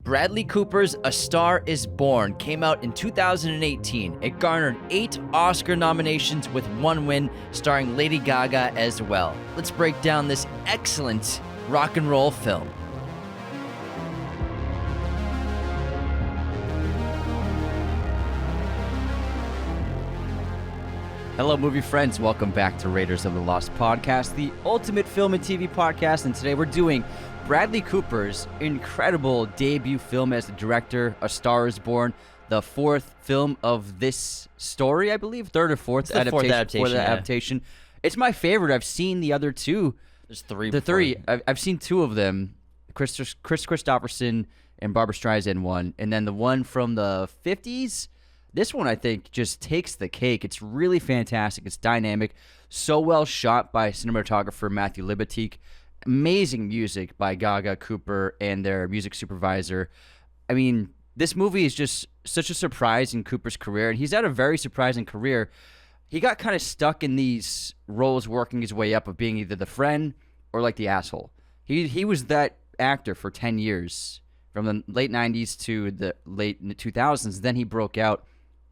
Bradley Cooper's A Star is Born came out in 2018. It garnered 8 Oscar nominations with 1 win, starring Lady Gaga as well. Let's break down this excellent rock and roll film. Hello, movie friends. Welcome back to Raiders of the Lost Podcast, the ultimate film and TV podcast. And today we're doing Bradley Cooper's incredible debut film as the director, A Star is Born, the 4th film of this story, I believe, 3rd or 4th adaptation. It's my favorite. I've seen the other 2. There's 3. The 3. I've seen 2 of them. Chris Christopherson and Barbra Streisand one, and then the one from the 50s. This one, I think, just takes the cake. It's really fantastic. It's dynamic. So well shot by cinematographer Matthew Libatique. Amazing music by Gaga, Cooper, and their music supervisor. I mean, this movie is just such a surprise in Cooper's career, and he's had a very surprising career. He got kind of stuck in these roles working his way up of being either the friend or like the asshole. He was that actor for 10 years, from the late 90s to the late 2000s. Then he broke out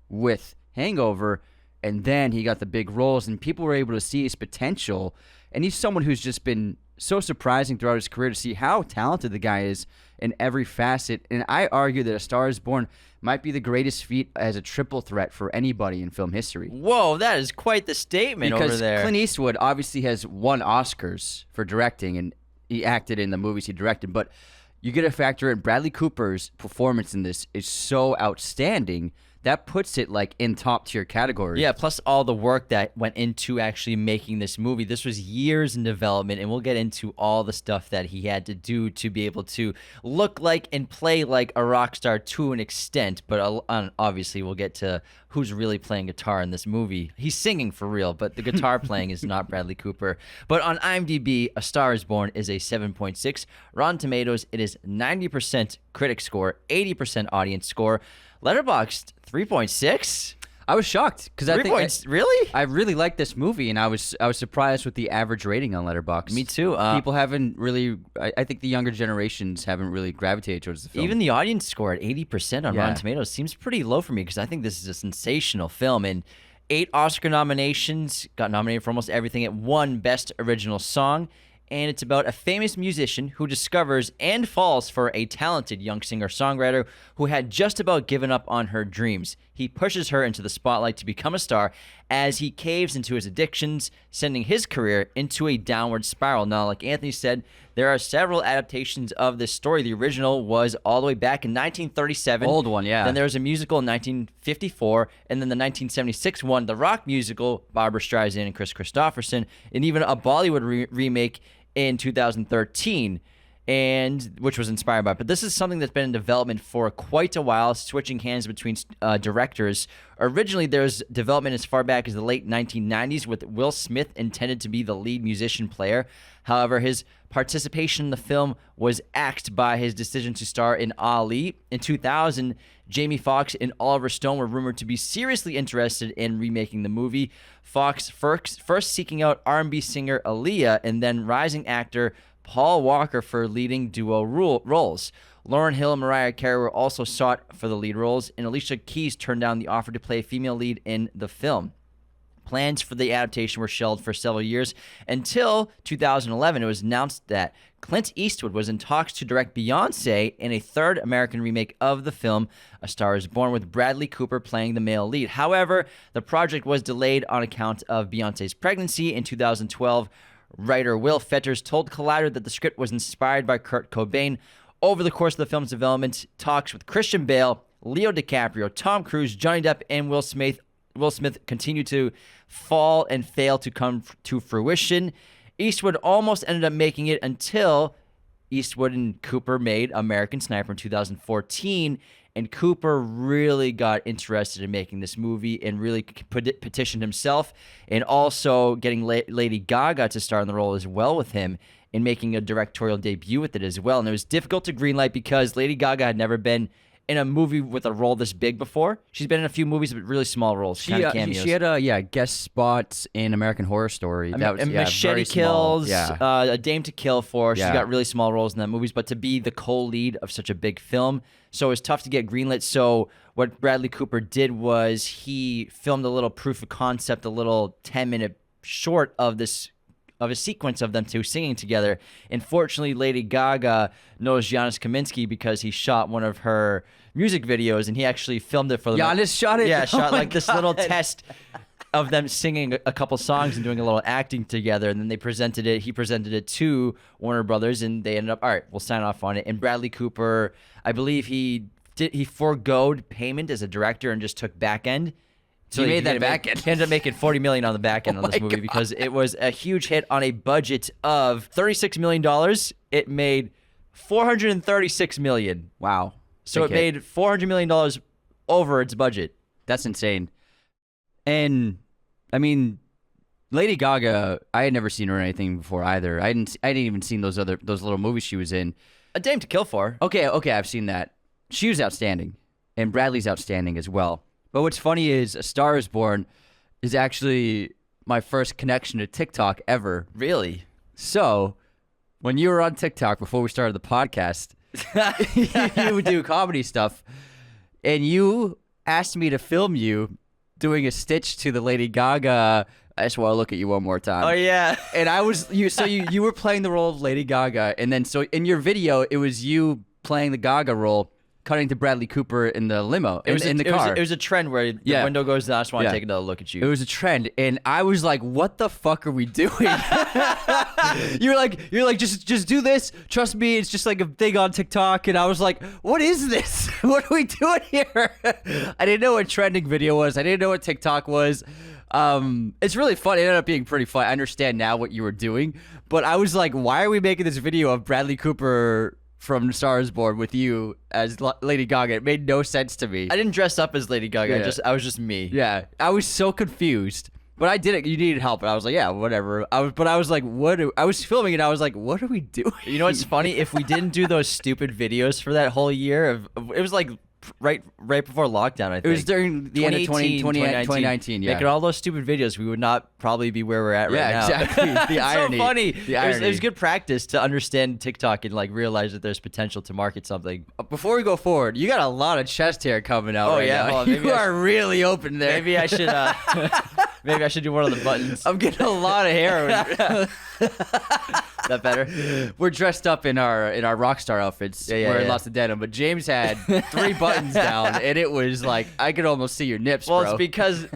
with Hangover, and then he got the big roles, and people were able to see his potential. And he's someone who's just been so surprising throughout his career to see how talented the guy is in every facet. And I argue that A Star is Born might be the greatest feat as a triple threat for anybody in film history. Whoa, that is quite the statement because over there. Clint Eastwood obviously has won Oscars for directing, and he acted in the movies he directed, but you get to factor in Bradley Cooper's performance in this is so outstanding. That puts it like in top tier category. Yeah, plus all the work that went into actually making this movie. This was years in development, and we'll get into all the stuff that he had to do to be able to look like and play like a rock star to an extent. But obviously, we'll get to who's really playing guitar in this movie. He's singing for real, but the guitar playing is not Bradley Cooper. But on IMDb, A Star is Born is a 7.6. Rotten Tomatoes, it is 90% critic score, 80% audience score. Letterboxd 3.6. I was shocked because I think really? I really liked this movie, and I was surprised with the average rating on Letterboxd. Me too. People haven't really. I think the younger generations haven't really gravitated towards the film. Even the audience score at 80% on Rotten Tomatoes seems pretty low for me because I think this is a sensational film. And 8 Oscar nominations, got nominated for almost everything. It won Best Original Song. And it's about a famous musician who discovers and falls for a talented young singer-songwriter who had just about given up on her dreams. He pushes her into the spotlight to become a star as he caves into his addictions, sending his career into a downward spiral. Now, like Anthony said, there are several adaptations of this story. The original was all the way back in 1937. Old one, yeah. Then there was a musical in 1954, and then the 1976 one, the rock musical, Barbra Streisand and Chris Christopherson, and even a Bollywood remake in 2013, and which was inspired by it. But this is something that's been in development for quite a while, switching hands between directors. Originally, there's development as far back as the late 1990s with Will Smith intended to be the lead musician player. However, his participation in the film was axed by his decision to star in Ali. In 2000, Jamie Foxx and Oliver Stone were rumored to be seriously interested in remaking the movie. Foxx first seeking out R&B singer Aaliyah and then rising actor Paul Walker for leading duo roles. Lauryn Hill and Mariah Carey were also sought for the lead roles, and Alicia Keys turned down the offer to play a female lead in the film. Plans for the adaptation were shelved for several years until 2011. It was announced that Clint Eastwood was in talks to direct Beyoncé in a 3rd American remake of the film A Star is Born, with Bradley Cooper playing the male lead. However, the project was delayed on account of Beyoncé's pregnancy. In 2012, writer Will Fetters told Collider that the script was inspired by Kurt Cobain. Over the course of the film's development, talks with Christian Bale, Leo DiCaprio, Tom Cruise, Johnny Depp, and Will Smith continued to fall and fail to come to fruition. Eastwood almost ended up making it until Eastwood and Cooper made American Sniper in 2014, and Cooper really got interested in making this movie and really petitioned himself, and also getting Lady Gaga to star in the role as well with him, and making a directorial debut with it as well. And it was difficult to greenlight because Lady Gaga had never been in a movie with a role this big before. She's been in a few movies, but really small roles, kind of cameos. She had guest spots in American Horror Story. That was Machete very Kills, small. A Dame to Kill For. She's Yeah. got really small roles in that movies, but to be the co-lead of such a big film, so it's tough to get greenlit. So what Bradley Cooper did was he filmed a little proof of concept, a little 10-minute short of a sequence of them two singing together. And fortunately, Lady Gaga knows Giannis Kaminsky because he shot one of her music videos, and he actually filmed it for them. Giannis shot it? Yeah, Oh shot my like this little test of them singing a couple songs and doing a little acting together. And then he presented it to Warner Brothers, and they ended up, all right, we'll sign off on it. And Bradley Cooper, I believe he foregoed payment as a director and just took back end. So he made that back end. He ended up making $40 million on the back end on this movie because it was a huge hit on a budget of $36 million. It made $436 million. Wow. So it made $400 million over its budget. That's insane. And I mean, Lady Gaga, I had never seen her in anything before either. I didn't even seen those little movies she was in. A Dame to Kill For. Okay, I've seen that. She was outstanding, and Bradley's outstanding as well. But what's funny is A Star Is Born is actually my first connection to TikTok ever. Really? So, when you were on TikTok before we started the podcast, you would do comedy stuff, and you asked me to film you doing a stitch to the Lady Gaga, I just want to look at you one more time. Oh, yeah. And I was, you were playing the role of Lady Gaga, and then so in your video, it was you playing the Gaga role, cutting to Bradley Cooper in the limo, in the car. It was a trend where the window goes down. I just want to take another look at you. It was a trend, and I was like, "What the fuck are we doing?" you're like, just do this. Trust me, it's just like a thing on TikTok. And I was like, "What is this? What are we doing here?" I didn't know what trending video was. I didn't know what TikTok was. It's really fun. It ended up being pretty fun. I understand now what you were doing, but I was like, "Why are we making this video of Bradley Cooper from Star Is Born with you as Lady Gaga?" It made no sense to me. I didn't dress up as Lady Gaga. Yeah. I was just me. Yeah, I was so confused. But I did it. You needed help, and I was like, "Yeah, whatever." I was like, I was filming it. I was like, "What are we doing?" You know what's funny? If we didn't do those stupid videos for that whole year, it was like right before lockdown, I think. It was during the end of 2019. Yeah. Making all those stupid videos, we would not probably be where we're at right now. Yeah, exactly. The irony. So funny. The irony. It was good practice to understand TikTok and like realize that there's potential to market something. Before we go forward, you got a lot of chest hair coming out right now. Well, you are really open there. Maybe I should maybe I should do one of the buttons. I'm getting a lot of hair. Is that better? We're dressed up in our rock star outfits, wearing lots of denim, but James had 3 buttons down, and it was like I could almost see your nips, Well, bro. it's because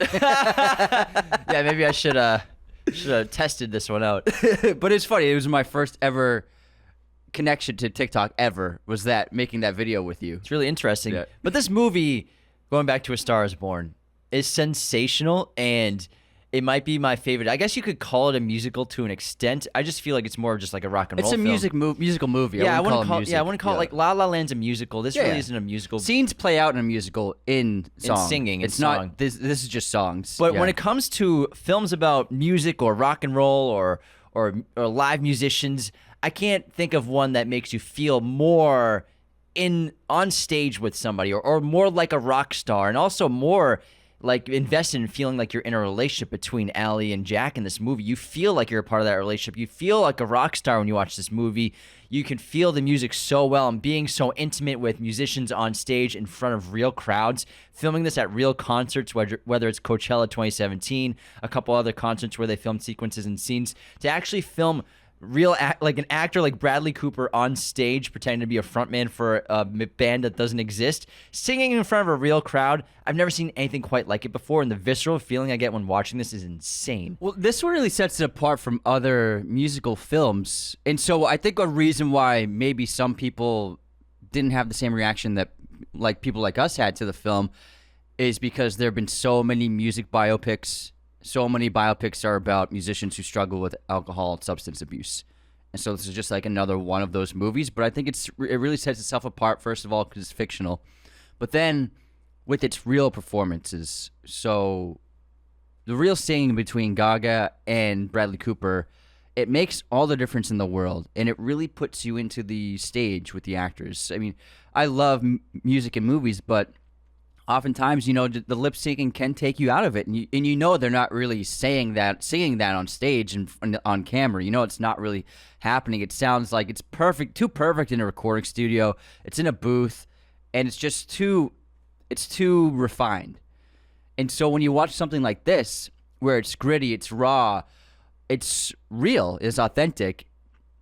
maybe I should have tested this one out. But it's funny. It was my first ever connection to TikTok ever, was that making that video with you. It's really interesting. Yeah. But this movie, going back to A Star Is Born, is sensational, and it might be my favorite. I guess you could call it a musical to an extent. I just feel like it's more of just like a rock and roll film. It's a musical movie. Yeah, I wouldn't wouldn't call it like La La Land's a musical. This really isn't a musical. Scenes play out in a musical in song. Singing, it's song. not. This is just songs. But when it comes to films about music or rock and roll or live musicians, I can't think of one that makes you feel more on stage with somebody or more like a rock star, and also more like invested in feeling like you're in a relationship between Allie and Jack in this movie. You feel like you're a part of that relationship. You feel like a rock star when you watch this movie. You can feel the music so well, and being so intimate with musicians on stage in front of real crowds, filming this at real concerts, whether it's Coachella 2017, a couple other concerts where they filmed sequences and scenes, to actually film like an actor like Bradley Cooper on stage pretending to be a frontman for a band that doesn't exist, singing in front of a real crowd. I've never seen anything quite like it before, and the visceral feeling I get when watching this is insane. Well, this really sets it apart from other musical films. And so I think a reason why maybe some people didn't have the same reaction that like people like us had to the film is because there have been so many music biopics. So many biopics are about musicians who struggle with alcohol and substance abuse. And so this is just like another one of those movies. But I think it really sets itself apart, first of all, because it's fictional. But then with its real performances. So the real singing between Gaga and Bradley Cooper, it makes all the difference in the world, and it really puts you into the stage with the actors. I mean, I love music in movies, but oftentimes, the lip syncing can take you out of it, and you know they're not really singing that on stage and on camera. It's not really happening. It sounds like it's too perfect in a recording studio. It's in a booth, and it's just too refined. And so when you watch something like this, where it's gritty, it's raw, it's real, it's authentic,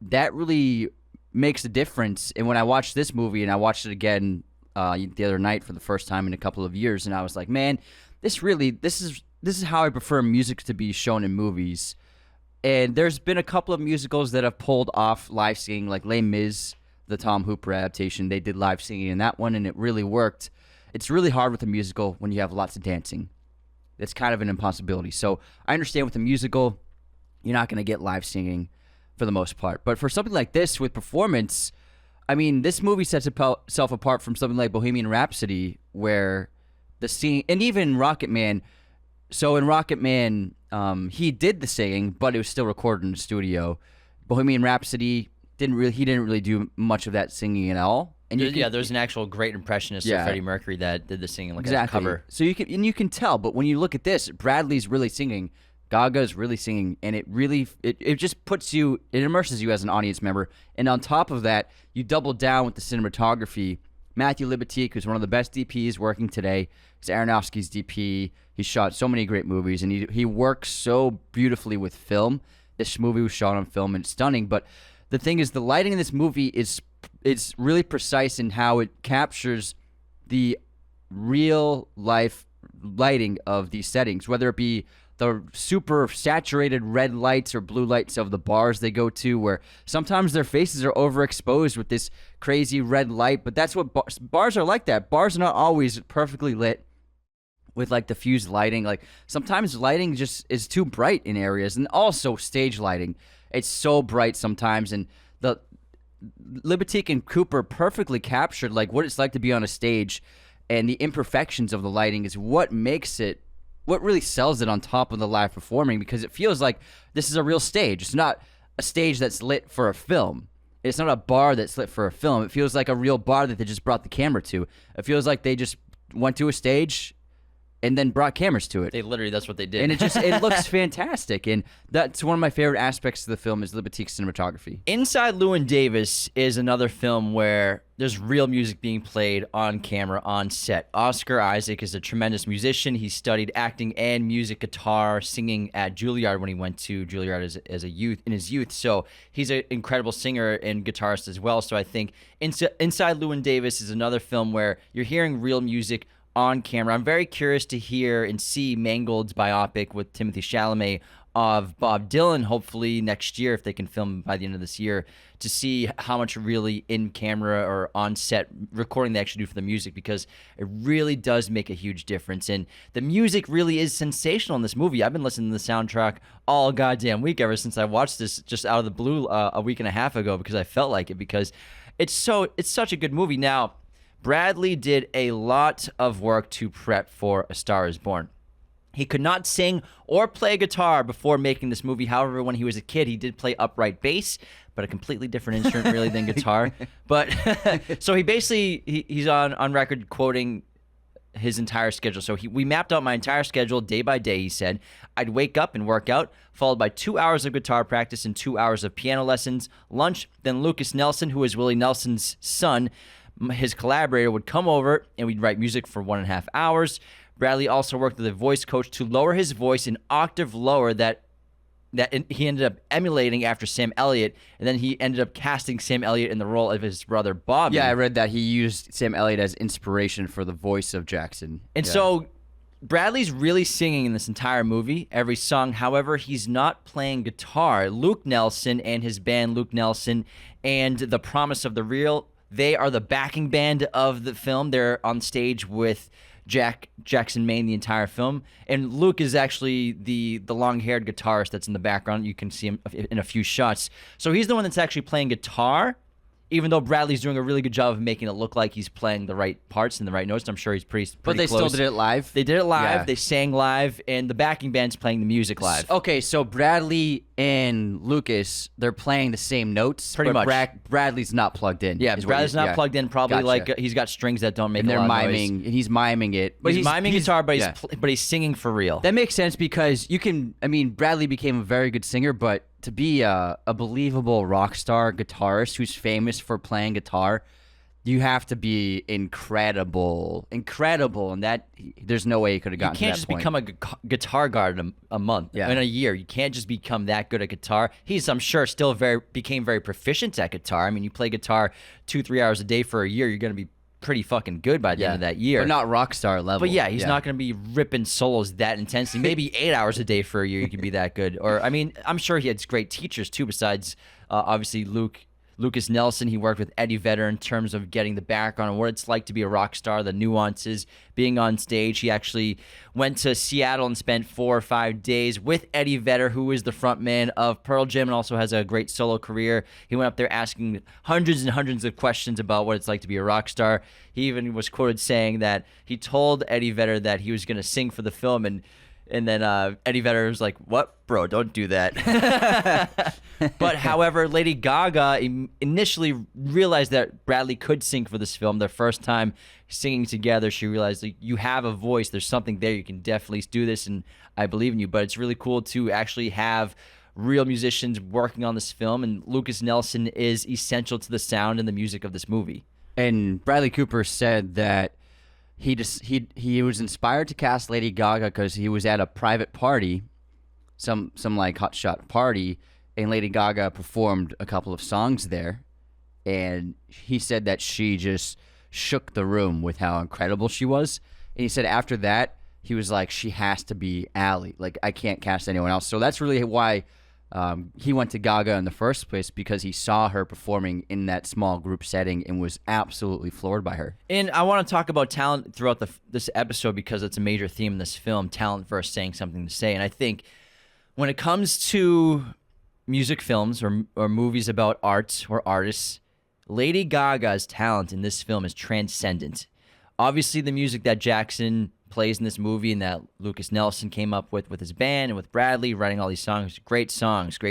that really makes a difference. And when I watched this movie, and I watched it again the other night for the first time in a couple of years, and I was like, man, this is how I prefer music to be shown in movies. And there's been a couple of musicals that have pulled off live singing, like Les Mis, the Tom Hooper adaptation. They did live singing in that one, and it really worked. It's really hard with a musical when you have lots of dancing. It's kind of an impossibility. So I understand with a musical, you're not going to get live singing for the most part. But for something like this with performance, I mean, this movie sets itself apart from something like Bohemian Rhapsody, where the singing, and even Rocket Man. So in Rocket Man, he did the singing, but it was still recorded in the studio. Bohemian Rhapsody didn't really do much of that singing at all. And there's an actual great impressionist of Freddie Mercury that did the singing like a cover. So you can tell, but when you look at this, Bradley's really singing, Gaga's really singing, and it just puts you, it immerses you as an audience member. And on top of that, you double down with the cinematography. Matthew Libatique, who's one of the best DPs working today, he's Aronofsky's DP. He shot so many great movies, and he works so beautifully with film. This movie was shot on film, and it's stunning. But the thing is, the lighting in this movie is really precise in how it captures the real life lighting of these settings, whether it be the super saturated red lights or blue lights of the bars they go to, where sometimes their faces are overexposed with this crazy red light. But that's what bars are like. That bars are not always perfectly lit with like diffused lighting. Like sometimes lighting just is too bright in areas, and also stage lighting, it's so bright sometimes. And the Libatique and Cooper perfectly captured like what it's like to be on a stage, and the imperfections of the lighting is what makes it, what really sells it on top of the live performing, because it feels like this is a real stage. It's not a stage that's lit for a film. It's not a bar that's lit for a film. It feels like a real bar that they just brought the camera to. It feels like they just went to a stage and then brought cameras to it. That's what they did. And it looks fantastic. And that's one of my favorite aspects of the film is Libatique's cinematography. Inside Llewyn Davis is another film where there's real music being played on camera, on set. Oscar Isaac is a tremendous musician. He studied acting and music, guitar, singing at Juilliard when he went to Juilliard as a youth, in his youth. So he's an incredible singer and guitarist as well. So I think Inside Llewyn Davis is another film where you're hearing real music on camera. I'm very curious to hear and see Mangold's biopic with Timothée Chalamet of Bob Dylan, hopefully next year, if they can film by the end of this year, to see how much really in camera or on set recording they actually do for the music, because it really does make a huge difference. And the music really is sensational in this movie. I've been listening to the soundtrack all goddamn week ever since I watched this just out of the blue a week and a half ago, because I felt like it, because it's such a good movie. Now, Bradley did a lot of work to prep for A Star Is Born. He could not sing or play guitar before making this movie. However, when he was a kid, he did play upright bass, but a completely different instrument really than guitar. But so he's on record quoting his entire schedule. So we mapped out my entire schedule day by day, he said. I'd wake up and work out, followed by 2 hours of guitar practice and 2 hours of piano lessons, lunch. Then Lucas Nelson, who is Willie Nelson's son, his collaborator, would come over and we'd write music for 1.5 hours. Bradley also worked with a voice coach to lower his voice an octave lower that he ended up emulating after Sam Elliott, and then he ended up casting Sam Elliott in the role of his brother Bobby. Yeah, I read that he used Sam Elliott as inspiration for the voice of Jackson. And so Bradley's really singing in this entire movie, every song. However, he's not playing guitar. Luke Nelson and his band, Luke Nelson and The Promise of the Real, they are the backing band of the film. They're on stage with Jackson Maine the entire film. And Luke is actually the long-haired guitarist that's in the background. You can see him in a few shots. So he's the one that's actually playing guitar even though Bradley's doing a really good job of making it look like he's playing the right parts and the right notes, I'm sure he's pretty But they close. still did it live? They did it live. Yeah. They sang live, and the backing band's playing the music live. Okay, so Bradley and Lucas, they're playing the same notes. Pretty but much. Bradley's not plugged in. Yeah, is what Bradley's not yeah. plugged in. Probably Gotcha. like he's got strings that don't make And a they're lot of miming, noise. and he's miming it. But He's miming guitar, but yeah. but he's singing for real. That makes sense because Bradley became a very good singer, but to be a believable rock star guitarist who's famous for playing guitar, you have to be incredible, and that there's no way he could have You gotten to can't that just point. become a guitar guard in a month, Yeah. in a year. You can't just become that good at guitar. He's, I'm sure, still became very proficient at guitar. I mean, you play guitar 2-3 hours a day for a year, you're going to be pretty fucking good by the end of that year. But not rock star level. But yeah, he's not going to be ripping solos that intensely. Maybe 8 hours a day for a year, you could be that good. Or, I mean, I'm sure he had great teachers too, besides obviously Lucas Nelson. He worked with Eddie Vedder in terms of getting the background on what it's like to be a rock star, the nuances, being on stage. He actually went to Seattle and spent 4 or 5 days with Eddie Vedder, who is the frontman of Pearl Jam and also has a great solo career. He went up there asking hundreds and hundreds of questions about what it's like to be a rock star. He even was quoted saying that he told Eddie Vedder that he was going to sing for the film, and then Eddie Vedder was like, "What, bro? Don't do that." But however, Lady Gaga initially realized that Bradley could sing for this film. Their first time singing together, she realized, like, you have a voice. There's something there. You can definitely do this, and I believe in you. But it's really cool to actually have real musicians working on this film, and Lucas Nelson is essential to the sound and the music of this movie. And Bradley Cooper said that he was inspired to cast Lady Gaga because he was at a private party, some like hotshot party, and Lady Gaga performed a couple of songs there, and he said that she just shook the room with how incredible she was. And he said after that he was like, she has to be Allie. Like, I can't cast anyone else. So that's really why he went to Gaga in the first place, because he saw her performing in that small group setting and was absolutely floored by her. And I want to talk about talent throughout this episode because it's a major theme in this film, talent versus saying something to say. And I think when it comes to music films or movies about art or artists, Lady Gaga's talent in this film is transcendent. Obviously, the music that Jackson plays in this movie and that Lucas Nelson came up with his band and with Bradley writing all these songs, great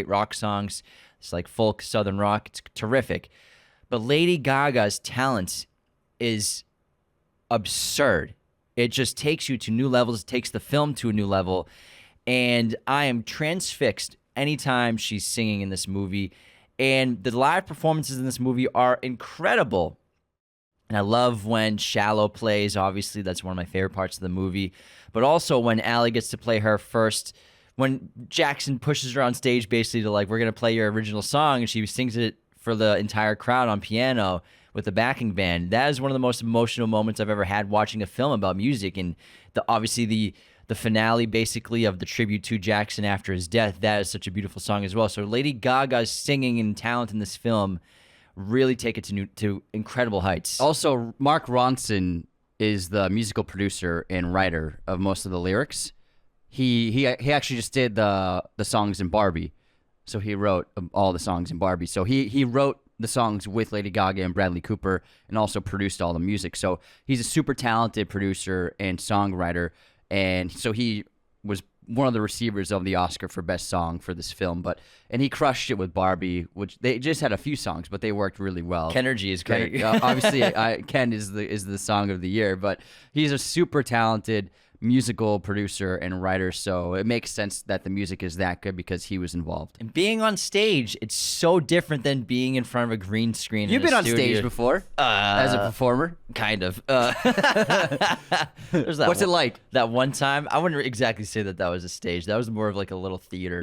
rock songs. It's like folk southern rock. It's terrific. But Lady Gaga's talent is absurd. It just takes you to new levels. It takes the film to a new level. And I am transfixed anytime she's singing in this movie. And the live performances in this movie are incredible. And I love when Shallow plays. Obviously, that's one of my favorite parts of the movie. But also when Allie gets to play her first, when Jackson pushes her on stage basically to, like, we're going to play your original song, and she sings it for the entire crowd on piano with the backing band. That is one of the most emotional moments I've ever had watching a film about music. And obviously the finale basically of the tribute to Jackson after his death, that is such a beautiful song as well. So Lady Gaga's singing and talent in this film really take it to incredible heights. Also, Mark Ronson is the musical producer and writer of most of the lyrics. He actually just did the songs in Barbie, so he wrote all the songs in Barbie. So he wrote the songs with Lady Gaga and Bradley Cooper, and also produced all the music. So he's a super talented producer and songwriter, and so he was one of the receivers of the Oscar for Best Song for this film. And he crushed it with Barbie, which they just had a few songs, but they worked really well. Kenergy is great. Obviously, Ken is the song of the year, but he's a super talented musical producer and writer, so it makes sense that the music is that good because he was involved. And being on stage, it's so different than being in front of a green screen. You've been on stage before as a performer? Kind of. There's that What's it like? That one time, I wouldn't exactly say that was a stage. That was more of like a little theater.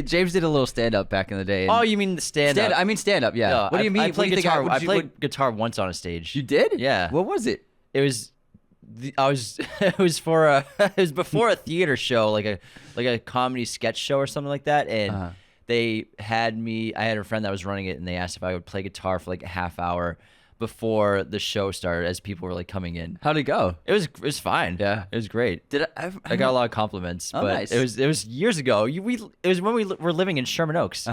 James did a little stand-up back in the day. Oh, you mean the stand-up? I mean stand-up, yeah. No, What do you mean? I played What do you guitar. think I played guitar once on a stage. You did? Yeah. What was it? It was it was before a theater show, like a comedy sketch show or something like that, and they had me. I had a friend that was running it, and they asked if I would play guitar for like a half hour before the show started, as people were like coming in. How'd it go? It was fine. Yeah, it was great. I got a lot of compliments, but nice. it was years ago. It was when we were living in Sherman Oaks.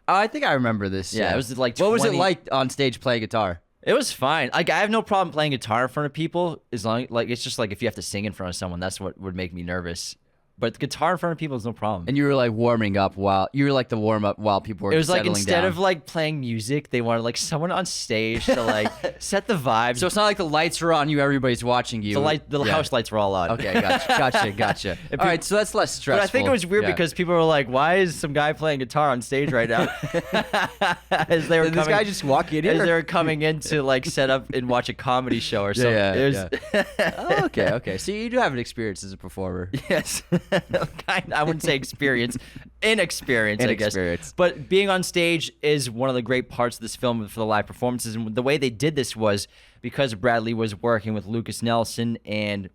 Oh, I think I remember this. Yeah, it was like What was it 20 like on stage playing guitar? It was fine. Like I have no problem playing guitar in front of people as long like it's just like if you have to sing in front of someone, that's what would make me nervous. But the guitar in front of people is no problem. And you were like warming up while you were like the warm up while people were. It was like settling instead down. of like playing music, they wanted like someone on stage to like set the vibes. So it's not like the lights are on you, everybody's watching you. The house lights were all on. Okay, gotcha. All right, so that's less stressful. But I think it was weird because people were like, "Why is some guy playing guitar on stage right now?" As they were Did this guy just walk in as here? they were coming in to like set up and watch a comedy show or something. Oh, okay. So you do have an experience as a performer. Yes. I wouldn't say experience, inexperience, I guess. But being on stage is one of the great parts of this film for the live performances. And the way they did this was because Bradley was working with Lucas Nelson and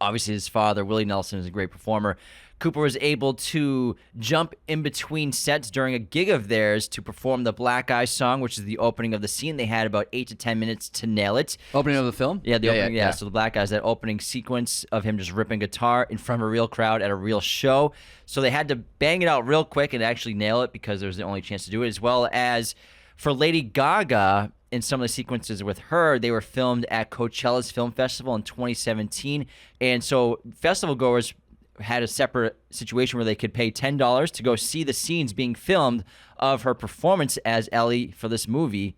obviously his father, Willie Nelson, is a great performer. Cooper was able to jump in between sets during a gig of theirs to perform the Black Eye song, which is the opening of the scene. They had about 8 to 10 minutes to nail it. Opening of the film? Yeah, the opening. Yeah, so the Black Eyes, that opening sequence of him just ripping guitar in front of a real crowd at a real show. So they had to bang it out real quick and actually nail it because there was the only chance to do it. As well as for Lady Gaga, in some of the sequences with her, they were filmed at Coachella's Film Festival in 2017. And so festival goers had a separate situation where they could pay $10 to go see the scenes being filmed of her performance as Allie for this movie,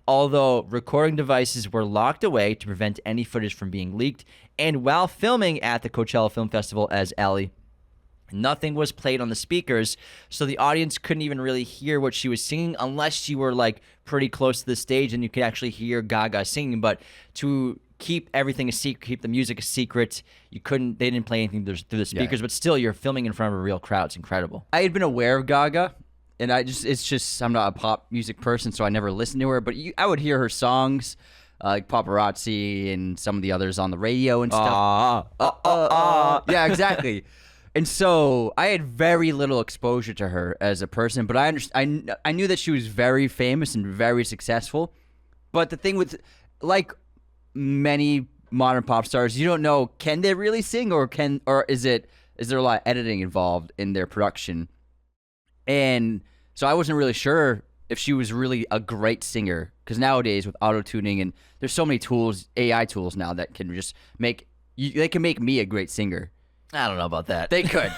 although recording devices were locked away to prevent any footage from being leaked. And while filming at the Coachella Film Festival as Allie, nothing was played on the speakers, so the audience couldn't even really hear what she was singing unless you were like pretty close to the stage and you could actually hear Gaga singing. But to keep everything a secret, keep the music a secret, they didn't play anything through the speakers, but still you're filming in front of a real crowd. It's incredible. I had been aware of Gaga, and I'm not a pop music person, so I never listened to her, but I would hear her songs, like Paparazzi and some of the others on the radio and stuff. Yeah, exactly. And so I had very little exposure to her as a person, but I knew that she was very famous and very successful. But the thing with, like many modern pop stars, you don't know, can they really sing or is there a lot of editing involved in their production? And so I wasn't really sure if she was really a great singer, because nowadays with auto-tuning and there's so many tools, AI tools now that can just they can make me a great singer. I don't know about that. They could.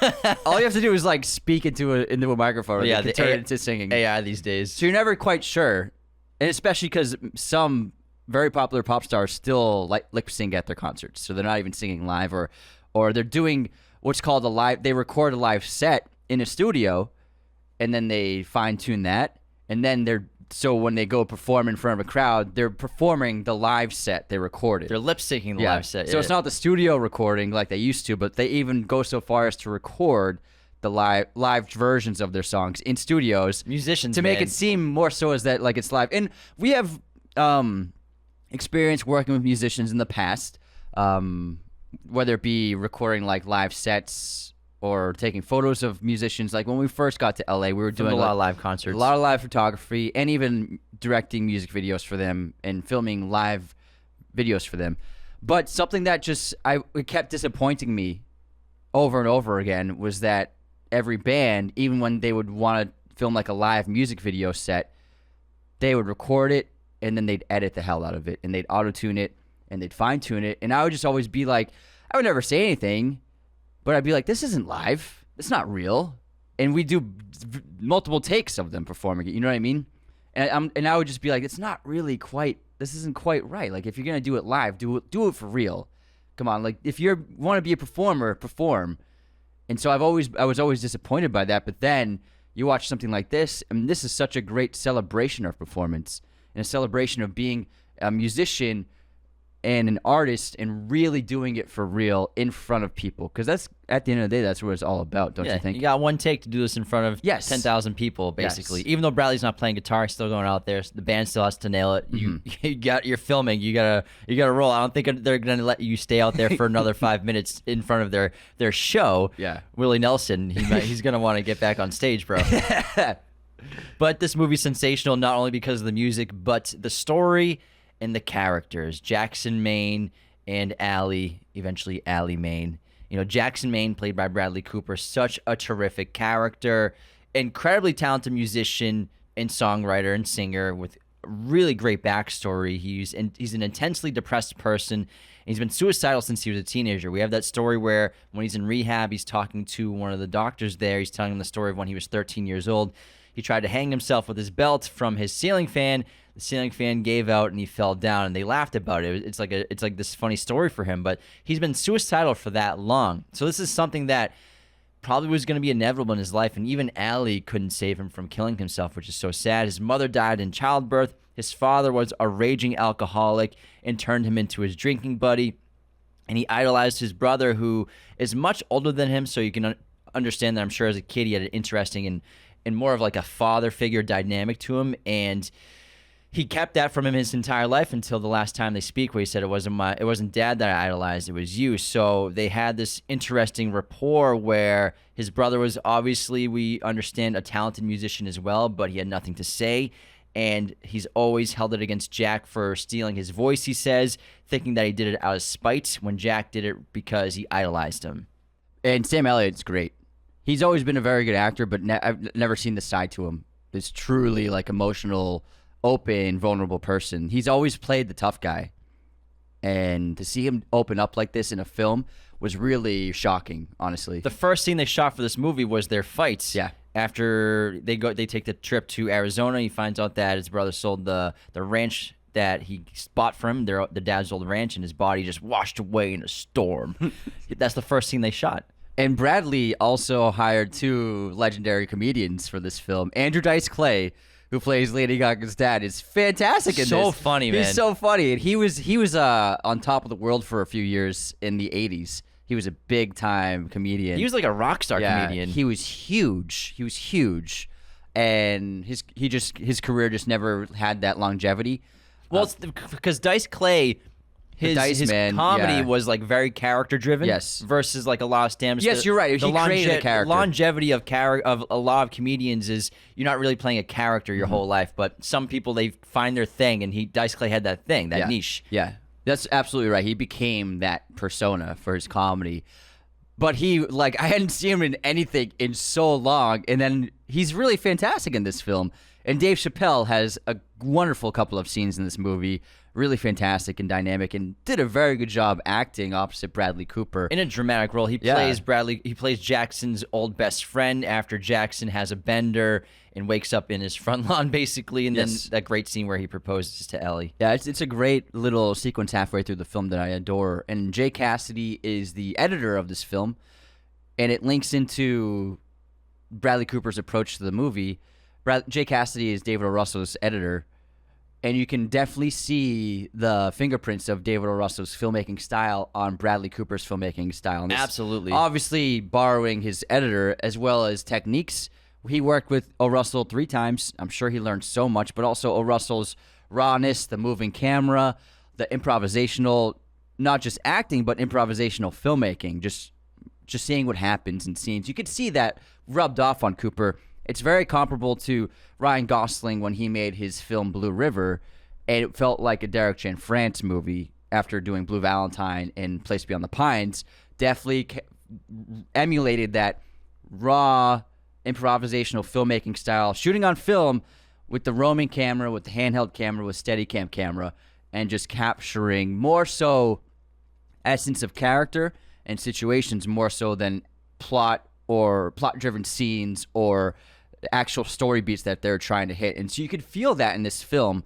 All you have to do is like speak into a microphone. Yeah, they can turn it into singing. AI these days. So you're never quite sure, and especially because some very popular pop stars still lip sync at their concerts, so they're not even singing live, or they're doing what's called a live. They record a live set in a studio, and then they fine tune that, and then so when they go perform in front of a crowd, they're performing the live set they recorded. They're lip syncing the live set. So it's not the studio recording like they used to, but they even go so far as to record the live versions of their songs in studios. Musicians, to make it seem more so as that like it's live. And we have experience working with musicians in the past, whether it be recording like live sets or taking photos of musicians. Like when we first got to LA, we were doing a lot of live concerts, a lot of live photography, and even directing music videos for them and filming live videos for them. But something that it kept disappointing me over and over again was that every band, even when they would want to film like a live music video set, they would record it and then they'd edit the hell out of it and they'd auto-tune it and they'd fine-tune it. And I would just always be like, I would never say anything, but I'd be like, this isn't live. It's not real. And we do multiple takes of them performing it. You know what I mean? And I would just be like, it's not really this isn't quite right. Like if you're going to do it live, do it for real. Come on. Like if you want to be a performer, perform. And so I was always disappointed by that. But then you watch something like this, and this is such a great celebration of performance and a celebration of being a musician and an artist and really doing it for real in front of people, because that's at the end of the day, that's what it's all about, don't you think? You got one take to do this in front of 10,000 people, basically. Even though Bradley's not playing guitar, he's still going out there. The band still has to nail it. You're filming. You gotta roll. I don't think they're gonna let you stay out there for another 5 minutes in front of their show. Yeah, Willie Nelson, he's gonna want to get back on stage, bro. But this movie's sensational not only because of the music, but the story and the characters. Jackson Maine and Allie, eventually Allie Maine. You know, Jackson Maine, played by Bradley Cooper, such a terrific character. incredibly talented musician and songwriter and singer with a really great backstory. He's an intensely depressed person. He's been suicidal since he was a teenager. We have that story where when he's in rehab, he's talking to one of the doctors there. He's telling him the story of when he was 13 years old. He tried to hang himself with his belt from his ceiling fan. The ceiling fan gave out and he fell down, and they laughed about it. It's like this funny story for him, but he's been suicidal for that long. So this is something that probably was going to be inevitable in his life, and even Allie couldn't save him from killing himself, which is so sad. His mother died in childbirth. His father was a raging alcoholic and turned him into his drinking buddy, and he idolized his brother, who is much older than him, so you can understand that I'm sure as a kid he had an interesting and more of like a father figure dynamic to him, and he kept that from him his entire life until the last time they speak, where he said, it wasn't dad that I idolized, it was you. So they had this interesting rapport where his brother was obviously, we understand, a talented musician as well, but he had nothing to say. And he's always held it against Jack for stealing his voice, he says, thinking that he did it out of spite when Jack did it because he idolized him. And Sam Elliott's great. He's always been a very good actor, but I've never seen this side to him. This truly like emotional, open, vulnerable person. He's always played the tough guy. And to see him open up like this in a film was really shocking, honestly. The first scene they shot for this movie was their fights. Yeah. After they take the trip to Arizona, he finds out that his brother sold the ranch that he bought from him, the dad's old ranch, and his body just washed away in a storm. That's the first scene they shot. And Bradley also hired 2 legendary comedians for this film. Andrew Dice Clay, who plays Lady Gaga's dad, is fantastic in this. So funny, man. He's so funny. And he was on top of the world for a few years in the 80s. He was a big time comedian. He was like a rock star comedian. He was huge. He was huge. And his career just never had that longevity. Well, it's because Dice Clay, his comedy was like very character driven. Yes. Versus like a lot of stand-ups. Yes, you're right. He created a character. Longevity of a lot of comedians is you're not really playing a character your whole life, but some people, they find their thing, and Dice Clay had that thing, that niche. Yeah, that's absolutely right. He became that persona for his comedy. But I hadn't seen him in anything in so long, and then he's really fantastic in this film. And Dave Chappelle has a wonderful couple of scenes in this movie, really fantastic and dynamic, and did a very good job acting opposite Bradley Cooper. In a dramatic role, he plays Jackson's old best friend after Jackson has a bender and wakes up in his front lawn, basically, and then that great scene where he proposes to Ellie. Yeah, it's a great little sequence halfway through the film that I adore. And Jay Cassidy is the editor of this film, and it links into Bradley Cooper's approach to the movie. Jay Cassidy is David O. Russell's editor, and you can definitely see the fingerprints of David O. Russell's filmmaking style on Bradley Cooper's filmmaking style. And absolutely. Obviously borrowing his editor as well as techniques. He worked with O. Russell 3 times. I'm sure he learned so much, but also O. Russell's rawness, the moving camera, the improvisational, not just acting, but improvisational filmmaking, just seeing what happens in scenes. You could see that rubbed off on Cooper. It's very comparable to Ryan Gosling when he made his film Blue River, and it felt like a Derek Cianfrance movie after doing Blue Valentine and Place Beyond the Pines. Definitely emulated that raw improvisational filmmaking style, shooting on film with the roaming camera, with the handheld camera, with Steadicam camera, and just capturing more so essence of character and situations more so than plot or plot-driven scenes or actual story beats that they're trying to hit. And so you could feel that in this film.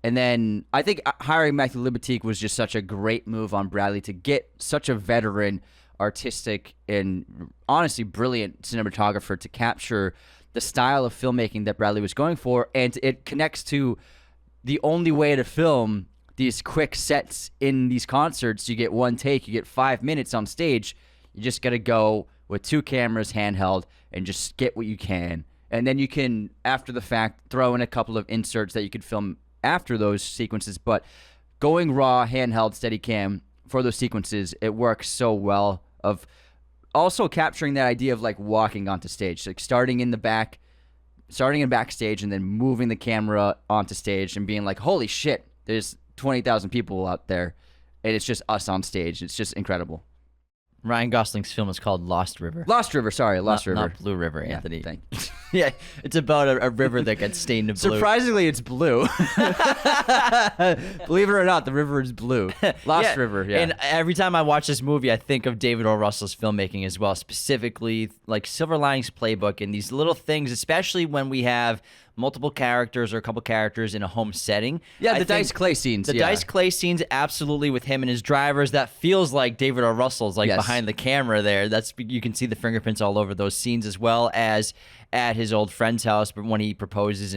And then I think hiring Matthew Libatique was just such a great move on Bradley to get such a veteran, artistic, and honestly brilliant cinematographer to capture the style of filmmaking that Bradley was going for. And it connects to the only way to film these quick sets in these concerts. You get one take, you get 5 minutes on stage. You just got to go with 2 cameras handheld and just get what you can. And then you can, after the fact, throw in a couple of inserts that you could film after those sequences. But going raw, handheld, Steadicam for those sequences, it works so well. Of also capturing that idea of like walking onto stage, like starting in backstage and then moving the camera onto stage and being like, holy shit, there's 20,000 people out there, and it's just us on stage. It's just incredible. Ryan Gosling's film is called Lost River. Lost River, sorry, Lost River. Not Blue River, Anthony. Yeah, thank you. Yeah, it's about a river that gets stained blue. Surprisingly, it's blue. Believe it or not, the river is blue. Lost River, yeah. And every time I watch this movie, I think of David O. Russell's filmmaking as well, specifically like Silver Linings Playbook and these little things, especially when we have multiple characters or a couple characters in a home setting. Yeah, the Dice Clay scenes. The Dice Clay scenes, absolutely, with him and his drivers. That feels like David O. Russell's, like behind the camera there. You can see the fingerprints all over those scenes, as well as at his old friend's house when he proposes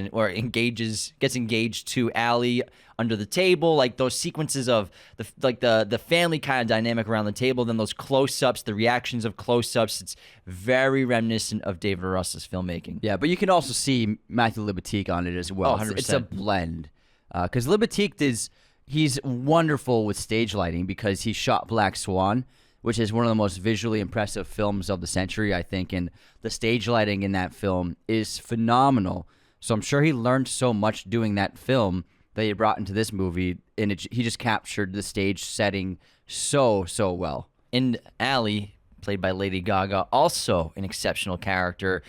gets engaged to Allie under the table. Like those sequences of the family kind of dynamic around the table, then those close-ups, the reactions of close-ups. It's very reminiscent of David O. Russell's filmmaking. Yeah, but you can also see Matthew Libatique on it as well. 100%. It's a blend. Because Libatique he's wonderful with stage lighting because he shot Black Swan, which is one of the most visually impressive films of the century, I think. And the stage lighting in that film is phenomenal. So I'm sure he learned so much doing that film that he brought into this movie, and he just captured the stage setting so well. And Allie, played by Lady Gaga, also an exceptional character.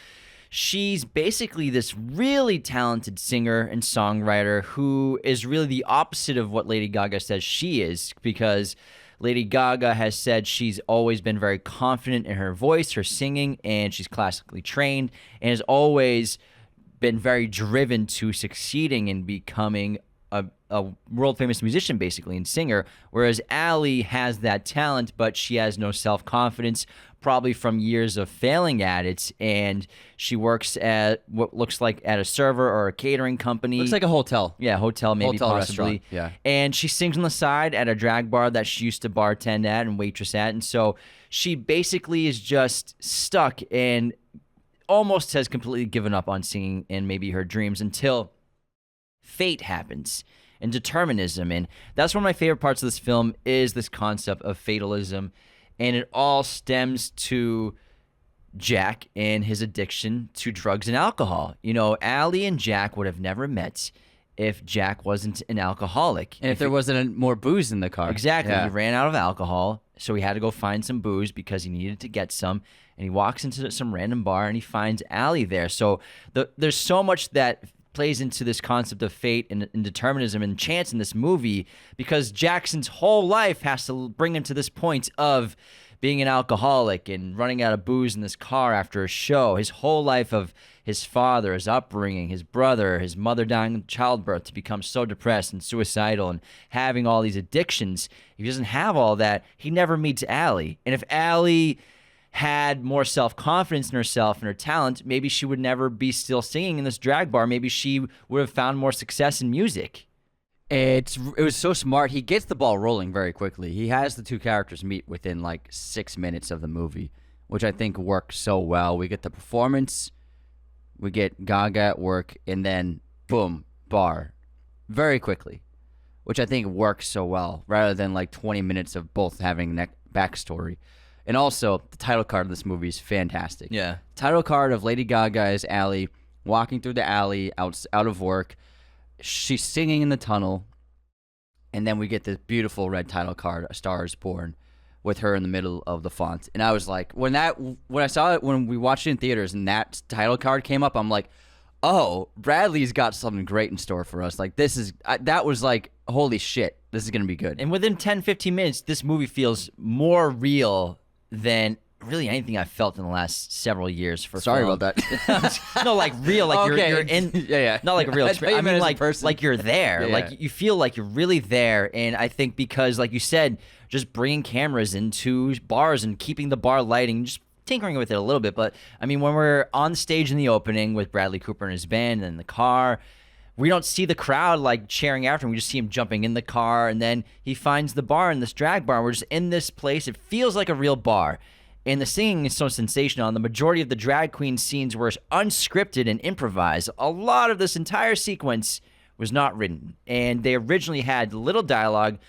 She's basically this really talented singer and songwriter who is really the opposite of what Lady Gaga says she is, because Lady Gaga has said she's always been very confident in her voice, her singing, and she's classically trained and has always been very driven to succeeding in becoming a world-famous musician, basically, and singer, whereas Allie has that talent, but she has no self-confidence, probably from years of failing at it, and she works at what looks like at a server or a catering company. Looks like a hotel. Yeah, hotel maybe, hotel possibly. Restaurant. Yeah. And she sings on the side at a drag bar that she used to bartend at and waitress at, and so she basically is just stuck and almost has completely given up on singing and maybe her dreams until fate happens and determinism. And that's one of my favorite parts of this film is this concept of fatalism, and it all stems to Jack and his addiction to drugs and alcohol. You know, Allie and Jack would have never met if Jack wasn't an alcoholic. And if there wasn't more booze in the car. Exactly. Yeah. He ran out of alcohol, so he had to go find some booze because he needed to get some. And he walks into some random bar and he finds Allie there. So there's so much that plays into this concept of fate and determinism and chance in this movie, because Jackson's whole life has to bring him to this point of being an alcoholic and running out of booze in this car after a show. His whole life of his father, his upbringing, his brother, his mother dying in childbirth, to become so depressed and suicidal and having all these addictions. If he doesn't have all that, he never meets Allie. And if Allie had more self-confidence in herself and her talent, maybe she would never be still singing in this drag bar. Maybe she would have found more success in music. It was so smart. He gets the ball rolling very quickly. He has the two characters meet within like 6 minutes of the movie, which I think works so well. We get the performance, we get Gaga at work, and then boom, bar very quickly, which I think works so well rather than like 20 minutes of both having that backstory. And also, the title card of this movie is fantastic. Yeah. Title card of Lady Gaga as Allie walking through the alley out of work. She's singing in the tunnel. And then we get this beautiful red title card, A Star Is Born, with her in the middle of the font. And I was like, when I saw it, when we watched it in theaters and that title card came up, I'm like, oh, Bradley's got something great in store for us. Like, that was like, holy shit, this is going to be good. And within 10, 15 minutes, this movie feels more real than really anything I've felt in the last several years. Sorry about that. No, like real, like okay. you're in. Yeah. Not like a real experience. I mean, like you're there. Yeah. Like you feel like you're really there. And I think because, like you said, just bringing cameras into bars and keeping the bar lighting, just tinkering with it a little bit. But I mean, when we're on stage in the opening with Bradley Cooper and his band and the car, we don't see the crowd like cheering after him. We just see him jumping in the car, and then he finds the bar in this drag bar. We're just in this place. It feels like a real bar. And the singing is so sensational. And the majority of the drag queen scenes were unscripted and improvised. A lot of this entire sequence was not written. And they originally had little dialogue,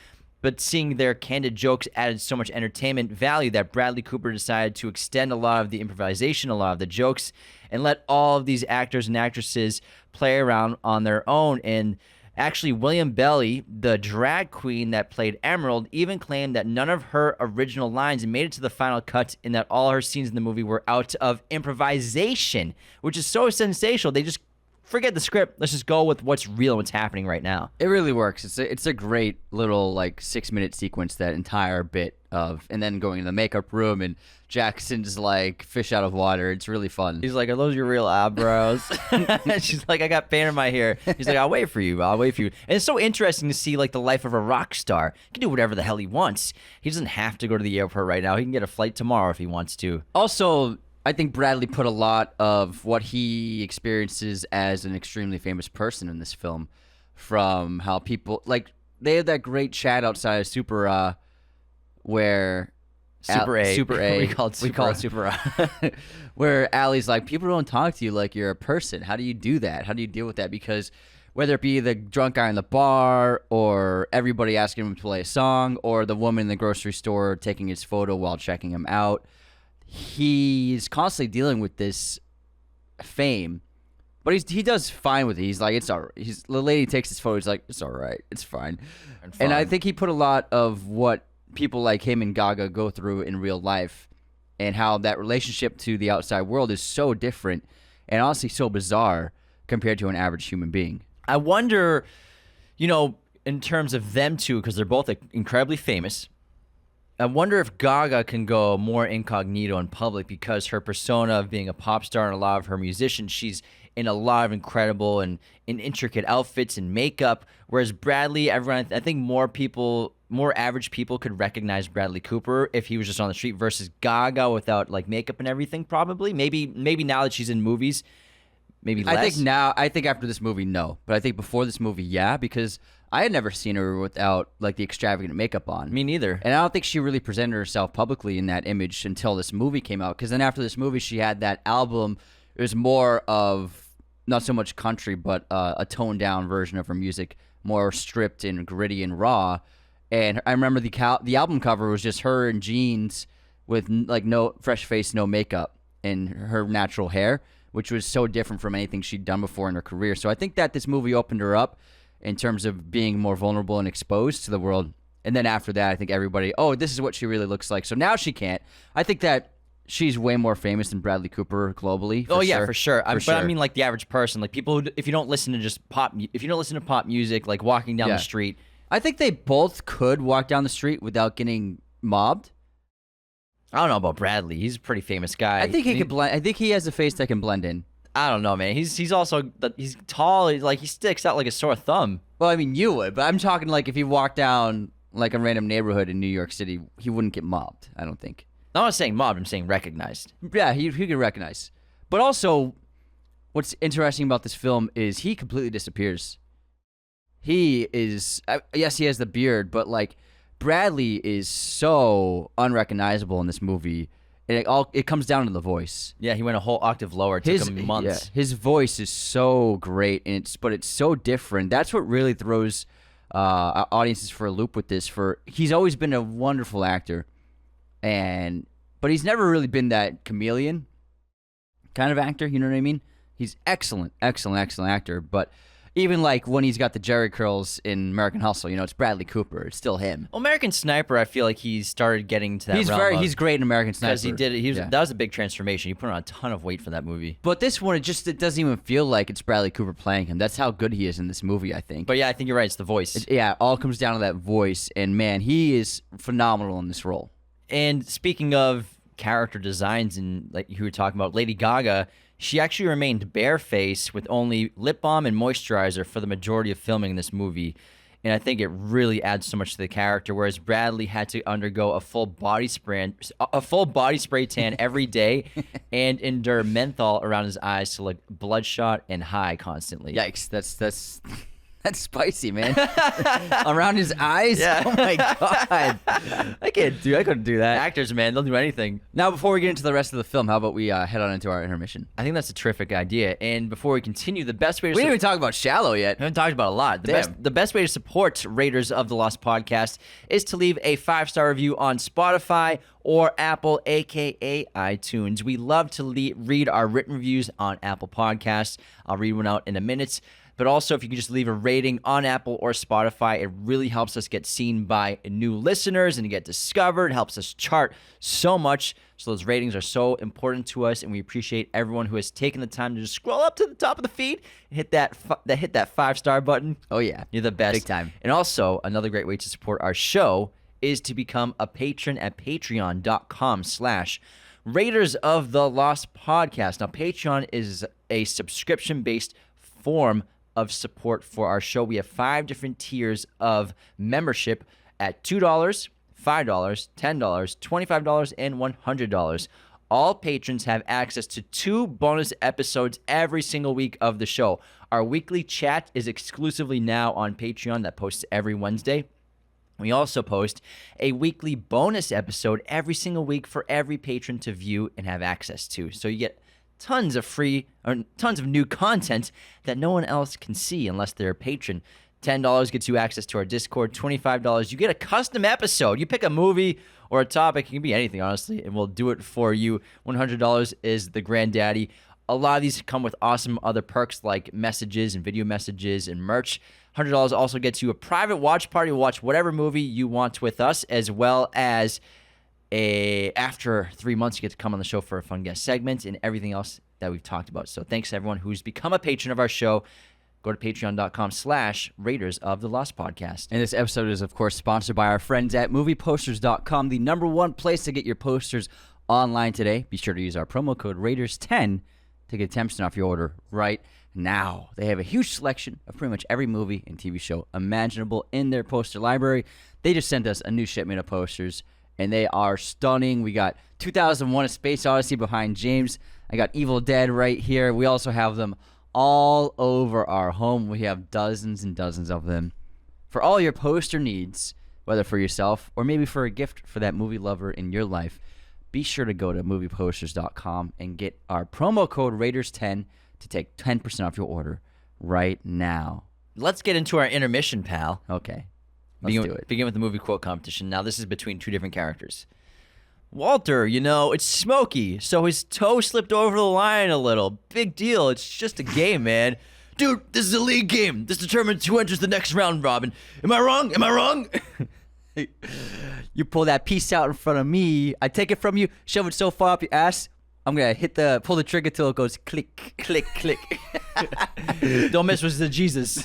but seeing their candid jokes added so much entertainment value that Bradley Cooper decided to extend a lot of the improvisation, a lot of the jokes, and let all of these actors and actresses play around on their own. And Actually, William Belly, the drag queen that played Emerald, even claimed that none of her original lines made it to the final cut and that all her scenes in the movie were out of improvisation, which is so sensational. They just forget the script. Let's just go with what's real and what's happening right now. It really works. It's a great little like 6-minute sequence, that entire bit of, and then going in the makeup room and Jackson's like fish out of water. It's really fun. He's like, "Are those your real eyebrows?" She's like, "I got paint in my hair." He's like, "I'll wait for you. I'll wait for you." And it's so interesting to see like the life of a rock star. He can do whatever the hell he wants. He doesn't have to go to the airport right now. He can get a flight tomorrow if he wants to. Also, I think Bradley put a lot of what he experiences as an extremely famous person in this film, from how people like they had that great chat outside of Super where Super A. we call it Super A. Where Allie's like, people don't talk to you like you're a person. How do you do that? How do you deal with that? Because whether it be the drunk guy in the bar, or everybody asking him to play a song, or the woman in the grocery store taking his photo while checking him out, he's constantly dealing with this fame. But he does fine with it. He's like, it's all right. The lady takes his photo. He's like, it's all right. It's fine. And I think he put a lot of what people like him and Gaga go through in real life, and how that relationship to the outside world is so different and honestly so bizarre compared to an average human being. I wonder, in terms of them two, because they're both incredibly famous, I wonder if Gaga can go more incognito in public, because her persona of being a pop star and a lot of her musicians, she's in a lot of incredible and intricate outfits and makeup, whereas Bradley, everyone, I think more average people could recognize Bradley Cooper if he was just on the street, versus Gaga without like makeup and everything. Probably, maybe now that she's in movies, maybe less. I think after this movie, no, but I think before this movie, yeah, because I had never seen her without like the extravagant makeup on. Me neither. And I don't think she really presented herself publicly in that image until this movie came out. Because then after this movie, she had that album. It was more of not so much country, but a toned down version of her music, more stripped and gritty and raw. And I remember the album cover was just her in jeans with like no fresh face, no makeup, and her natural hair, which was so different from anything she'd done before in her career. So I think that this movie opened her up in terms of being more vulnerable and exposed to the world. And then after that, I think everybody, oh, this is what she really looks like. So now she can't. I think that she's way more famous than Bradley Cooper globally. For sure. But I mean, like the average person, like people who, if you don't listen to pop music, like walking down the street. I think they both could walk down the street without getting mobbed. I don't know about Bradley. He's a pretty famous guy. I think he could blend. I think he has a face that can blend in. I don't know, man. He's also he's tall. He sticks out like a sore thumb. Well, I mean, you would, but I'm talking like if you walk down like a random neighborhood in New York City, he wouldn't get mobbed. I don't think. I'm not saying mobbed. I'm saying recognized. Yeah, he could recognize. But also, what's interesting about this film is he completely disappears. He is, yes, he has the beard, but like Bradley is so unrecognizable in this movie. And it comes down to the voice. Yeah, he went a whole octave lower. It took him months. Yeah, his voice is so great, but it's so different. That's what really throws audiences for a loop with this. He's always been a wonderful actor, but he's never really been that chameleon kind of actor. You know what I mean? He's excellent actor, but even like when he's got the Jerry curls in American Hustle, it's Bradley Cooper. It's still him. Well, American Sniper, I feel like he started getting to that realm. He's great in American Sniper. Because that was a big transformation. He put on a ton of weight for that movie. But this one, it doesn't even feel like it's Bradley Cooper playing him. That's how good he is in this movie, I think. But yeah, I think you're right. It's the voice. It all comes down to that voice. And man, he is phenomenal in this role. And speaking of character designs, and like you were talking about, Lady Gaga, she actually remained barefaced with only lip balm and moisturizer for the majority of filming in this movie. And I think it really adds so much to the character, whereas Bradley had to undergo a full body spray tan every day and endure menthol around his eyes to look bloodshot and high constantly. Yikes, that's spicy, man. Around his eyes? Yeah. Oh my God. I couldn't do that. Actors, man, they'll do anything. Now, before we get into the rest of the film, how about we head on into our intermission? I think that's a terrific idea. And before we continue, the best way to... We didn't even talk about Shallow yet. We haven't talked about a lot. The best way to support Raiders of the Lost podcast is to leave a 5-star review on Spotify or Apple, a.k.a. iTunes. We love to read our written reviews on Apple Podcasts. I'll read one out in a minute. But also, if you can just leave a rating on Apple or Spotify, it really helps us get seen by new listeners and get discovered. It helps us chart so much. So those ratings are so important to us, and we appreciate everyone who has taken the time to just scroll up to the top of the feed and hit that 5-star button. Oh, yeah. You're the best. Big time. And also, another great way to support our show is to become a patron at patreon.com/Raiders of the Lost Podcast. Now, Patreon is a subscription-based form of support for our show. We have 5 different tiers of membership at $2, $5, $10, $25, and $100. All patrons have access to 2 bonus episodes every single week of the show. Our weekly chat is exclusively now on Patreon that posts every Wednesday. We also post a weekly bonus episode every single week for every patron to view and have access to. So you get tons of new content that no one else can see unless they're a patron. $10 gets you access to our Discord. $25, you get a custom episode. You pick a movie or a topic. It can be anything, honestly, and we'll do it for you. $100 is the granddaddy. A lot of these come with awesome other perks like messages and video messages and merch. $100 also gets you a private watch party. We'll watch whatever movie you want with us, as well as after 3 months, you get to come on the show for a fun guest segment and everything else that we've talked about. So thanks to everyone who's become a patron of our show. Go to patreon.com/Raiders of the Lost Podcast. And this episode is, of course, sponsored by our friends at movieposters.com, the #1 place to get your posters online today. Be sure to use our promo code Raiders10 to get 10% off your order right now. They have a huge selection of pretty much every movie and TV show imaginable in their poster library. They just sent us a new shipment of posters, and they are stunning. We got 2001: A Space Odyssey behind James. I got Evil Dead right here. We also have them all over our home. We have dozens and dozens of them. For all your poster needs, whether for yourself or maybe for a gift for that movie lover in your life, be sure to go to movieposters.com and get our promo code Raiders10 to take 10% off your order right now. Let's get into our intermission, pal. Okay. Let's do it. Begin with the movie quote competition. Now, this is between 2 different characters. Walter, it's Smokey, so his toe slipped over the line a little. Big deal. It's just a game, man. Dude, this is a league game. This determines who enters the next round, Robin. Am I wrong? Am I wrong? You pull that piece out in front of me. I take it from you, shove it so far up your ass, I'm going to pull the trigger till it goes click, click, click. Don't mess with the Jesus.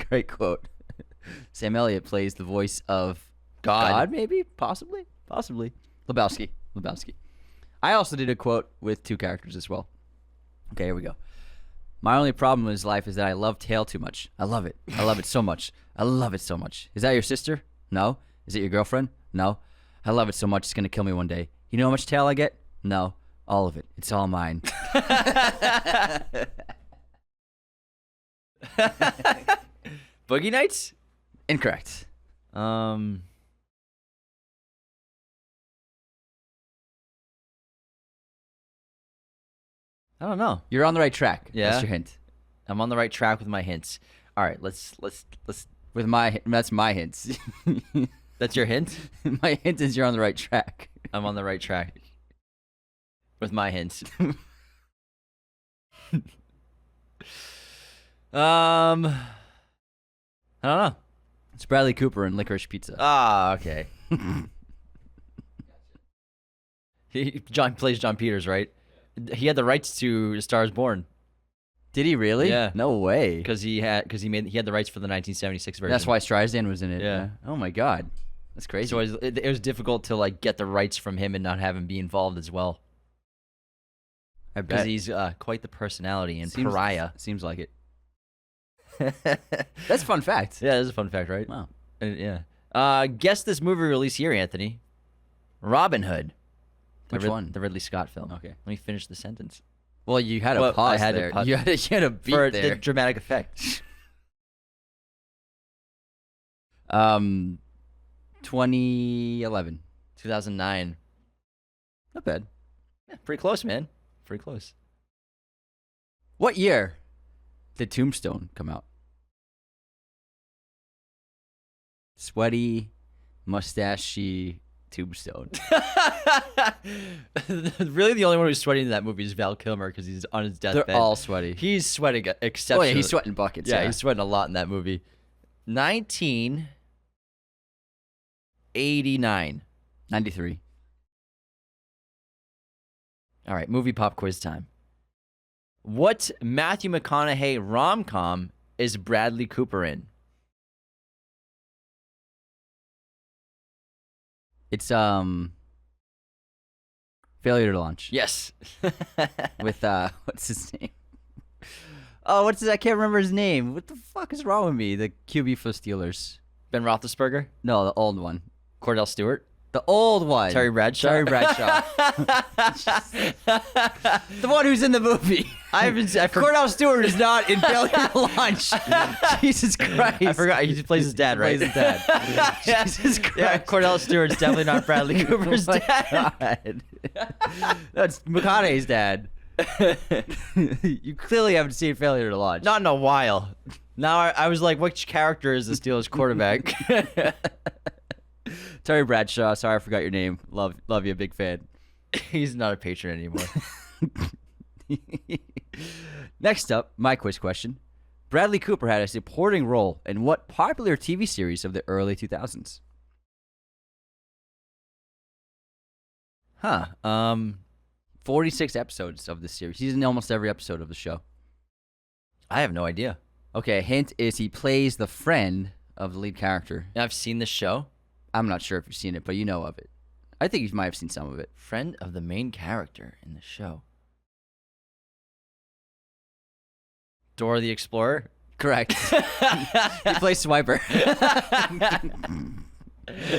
Great quote. Sam Elliott plays the voice of God, maybe? Possibly. Lebowski. I also did a quote with 2 characters as well. Okay, here we go. My only problem in his life is that I love tail too much. I love it. I love it so much. Is that your sister? No. Is it your girlfriend? No. I love it so much it's going to kill me one day. You know how much tail I get? No. All of it. It's all mine. Boogie Nights? Incorrect. I don't know. You're on the right track. Yeah. That's your hint. I'm on the right track with my hints. All right, let's. That's my hints. That's your hint? My hint is you're on the right track. I'm on the right track with my hints. I don't know. It's Bradley Cooper in Licorice Pizza. Ah, okay. He plays John Peters, right? He had the rights to Stars Born. Did he really? Yeah. No way. Because he had the rights for the 1976 version. That's why Streisand was in it. Yeah. Oh my God, that's crazy. So it was difficult to get the rights from him and not have him be involved as well. I bet. Because he's quite the personality and pariah. Seems like it. That's a fun fact. Yeah, that's a fun fact, right? Wow. Yeah. Guess this movie release year, Anthony. Robin Hood. Which one? The Ridley Scott film. Okay. Let me finish the sentence. Well, you had a pause there. You had a beat for there. the dramatic effect. 2011. 2009. Not bad. Yeah, pretty close, man. Pretty close. What year did Tombstone come out? Sweaty, mustachy Tombstone. Really, the only one who's sweating in that movie is Val Kilmer because he's on his deathbed. They're all sweaty. He's sweating exceptionally. Oh, yeah, he's sweating buckets. Yeah, Yeah, he's sweating a lot in that movie. 1989. 93. All right, movie pop quiz time. What Matthew McConaughey rom-com is Bradley Cooper in? It's Failure to Launch. Yes. With what's his name? Oh, what's his? I can't remember his name. What the fuck is wrong with me? The QB for Steelers. Ben Roethlisberger? No, the old one. Cordell Stewart? The old one. Terry Bradshaw? Terry Bradshaw. The one who's in the movie. Cordell Stewart is not in Failure to Launch. Jesus Christ. I forgot. He just plays his dad, right? Plays his dad. Jesus Christ. Yeah, Cordell Stewart's definitely not Bradley Cooper's dad. God. That's McConaughey's dad. You clearly haven't seen Failure to Launch. Not in a while. Now I was like, which character is the Steelers quarterback? Terry Bradshaw. Sorry, I forgot your name. Love you, big fan. He's not a patron anymore. Next up, my quiz question. Bradley Cooper had a supporting role in what popular TV series of the early 2000s? 46 episodes of this series. He's in almost every episode of the show. I have no idea. Okay, a hint is he plays the friend of the lead character. I've seen this show. I'm not sure if you've seen it, but you know of it. I think you might have seen some of it. Friend of the main character in the show. Dora the Explorer? Correct. He plays Swiper.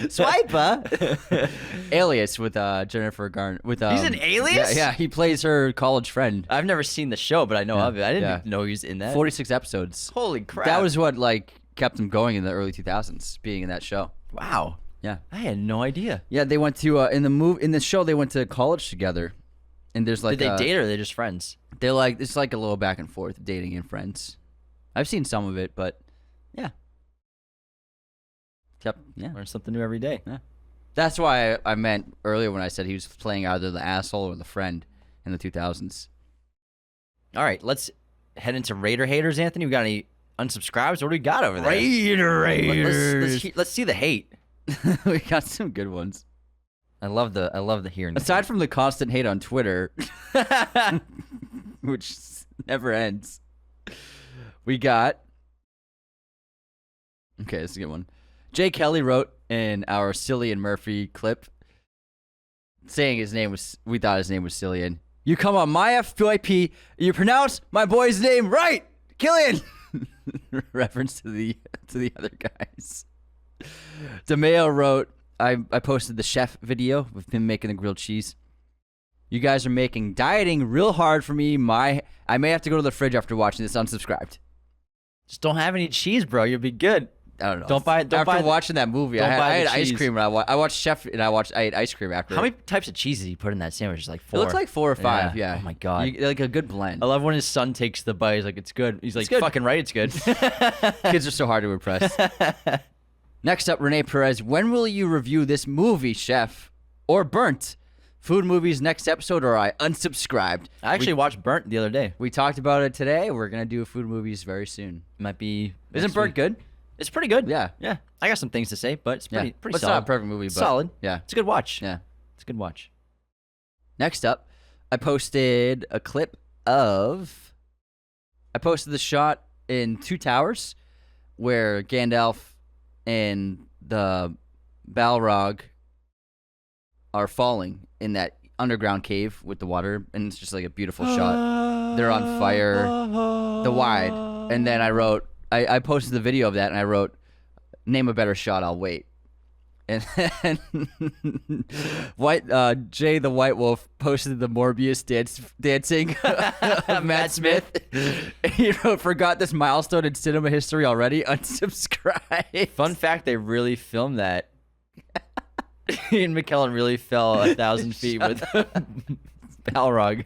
Swiper? Alias with Jennifer Garner. He's an alias? Yeah, he plays her college friend. I've never seen the show, but I know of it. I didn't Yeah. know he was in that. 46 episodes. Holy crap. That was what kept him going in the early 2000s, being in that show. Wow. Yeah. I had no idea. Yeah, they went to in the show they went to college together. And there's Did they date or are they just friends? They're it's like a little back and forth, dating and friends. I've seen some of it, but yeah. Yeah. Learn something new every day. Yeah. That's why I meant earlier when I said he was playing either the asshole or the friend in the 2000s. All right, let's head into Raider haters, Anthony. We got any unsubscribes? What do we got over there? Raiders. Let's see the hate. We got some good ones. I love the hearing. Aside from the constant hate on Twitter, which never ends, we got. Okay, this is a good one. Jay Kelly wrote in our Cillian Murphy clip saying we thought his name was Cillian. You come on my FYP, you pronounce my boy's name right, Killian. Reference to the other guys. DeMeo wrote, I posted the chef video with him making the grilled cheese. You guys are making dieting real hard for me. I may have to go to the fridge after watching this. Unsubscribed. Just don't have any cheese, bro. You'll be good. I don't know. After watching that movie, I had ice cream. And I watched Chef, and I ate ice cream after. How many types of cheese did he put in that sandwich? Just like 4. It looks like 4 or 5. Yeah. Oh my god. Like a good blend. I love when his son takes the bite. He's like, "It's good." He's like, good. "Fucking right, it's good." Kids are so hard to impress. Next up, Renee Perez. When will you review this movie, Chef? Or Burnt? Food movies next episode, or I unsubscribed. I actually watched Burnt the other day. We talked about it today. We're gonna do food movies very soon. Might be. Isn't Burnt good? It's pretty good. Yeah. Yeah. I got some things to say, but it's pretty It's solid. not a perfect movie, but solid. Yeah. It's a good watch. Yeah. It's a good watch. Next up, I posted a clip of. I posted the shot in Two Towers where Gandalf and the Balrog are falling in that underground cave with the water, and it's just like a beautiful shot. They're on fire. The wide. And then I wrote, I posted the video of that, and I wrote, name a better shot, I'll wait. And then Jay the White Wolf posted the Morbius dancing of Matt Smith. He wrote, forgot this milestone in cinema history already, unsubscribe. Fun fact, they really filmed that. Ian McKellen really fell 1,000 feet with Balrog.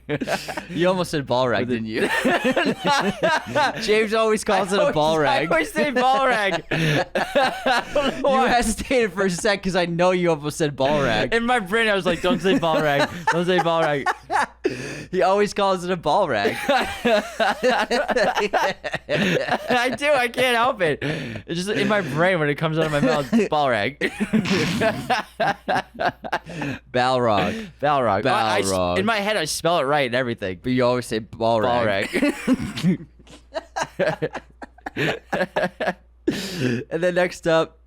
You almost said ball rag, didn't you? James always calls it a ball rag. I always say ball rag. You hesitated for a sec because I know you almost said ball rag. In my brain, I was like, don't say ball rag. Don't say ball rag. He always calls it a ball rag. I do. I can't help it. It's just in my brain when it comes out of my mouth. Ball rag. Balrog. Balrog. Balrog. In my head, I spell it right and everything. But you always say ball Ball rag. rag. And then next up,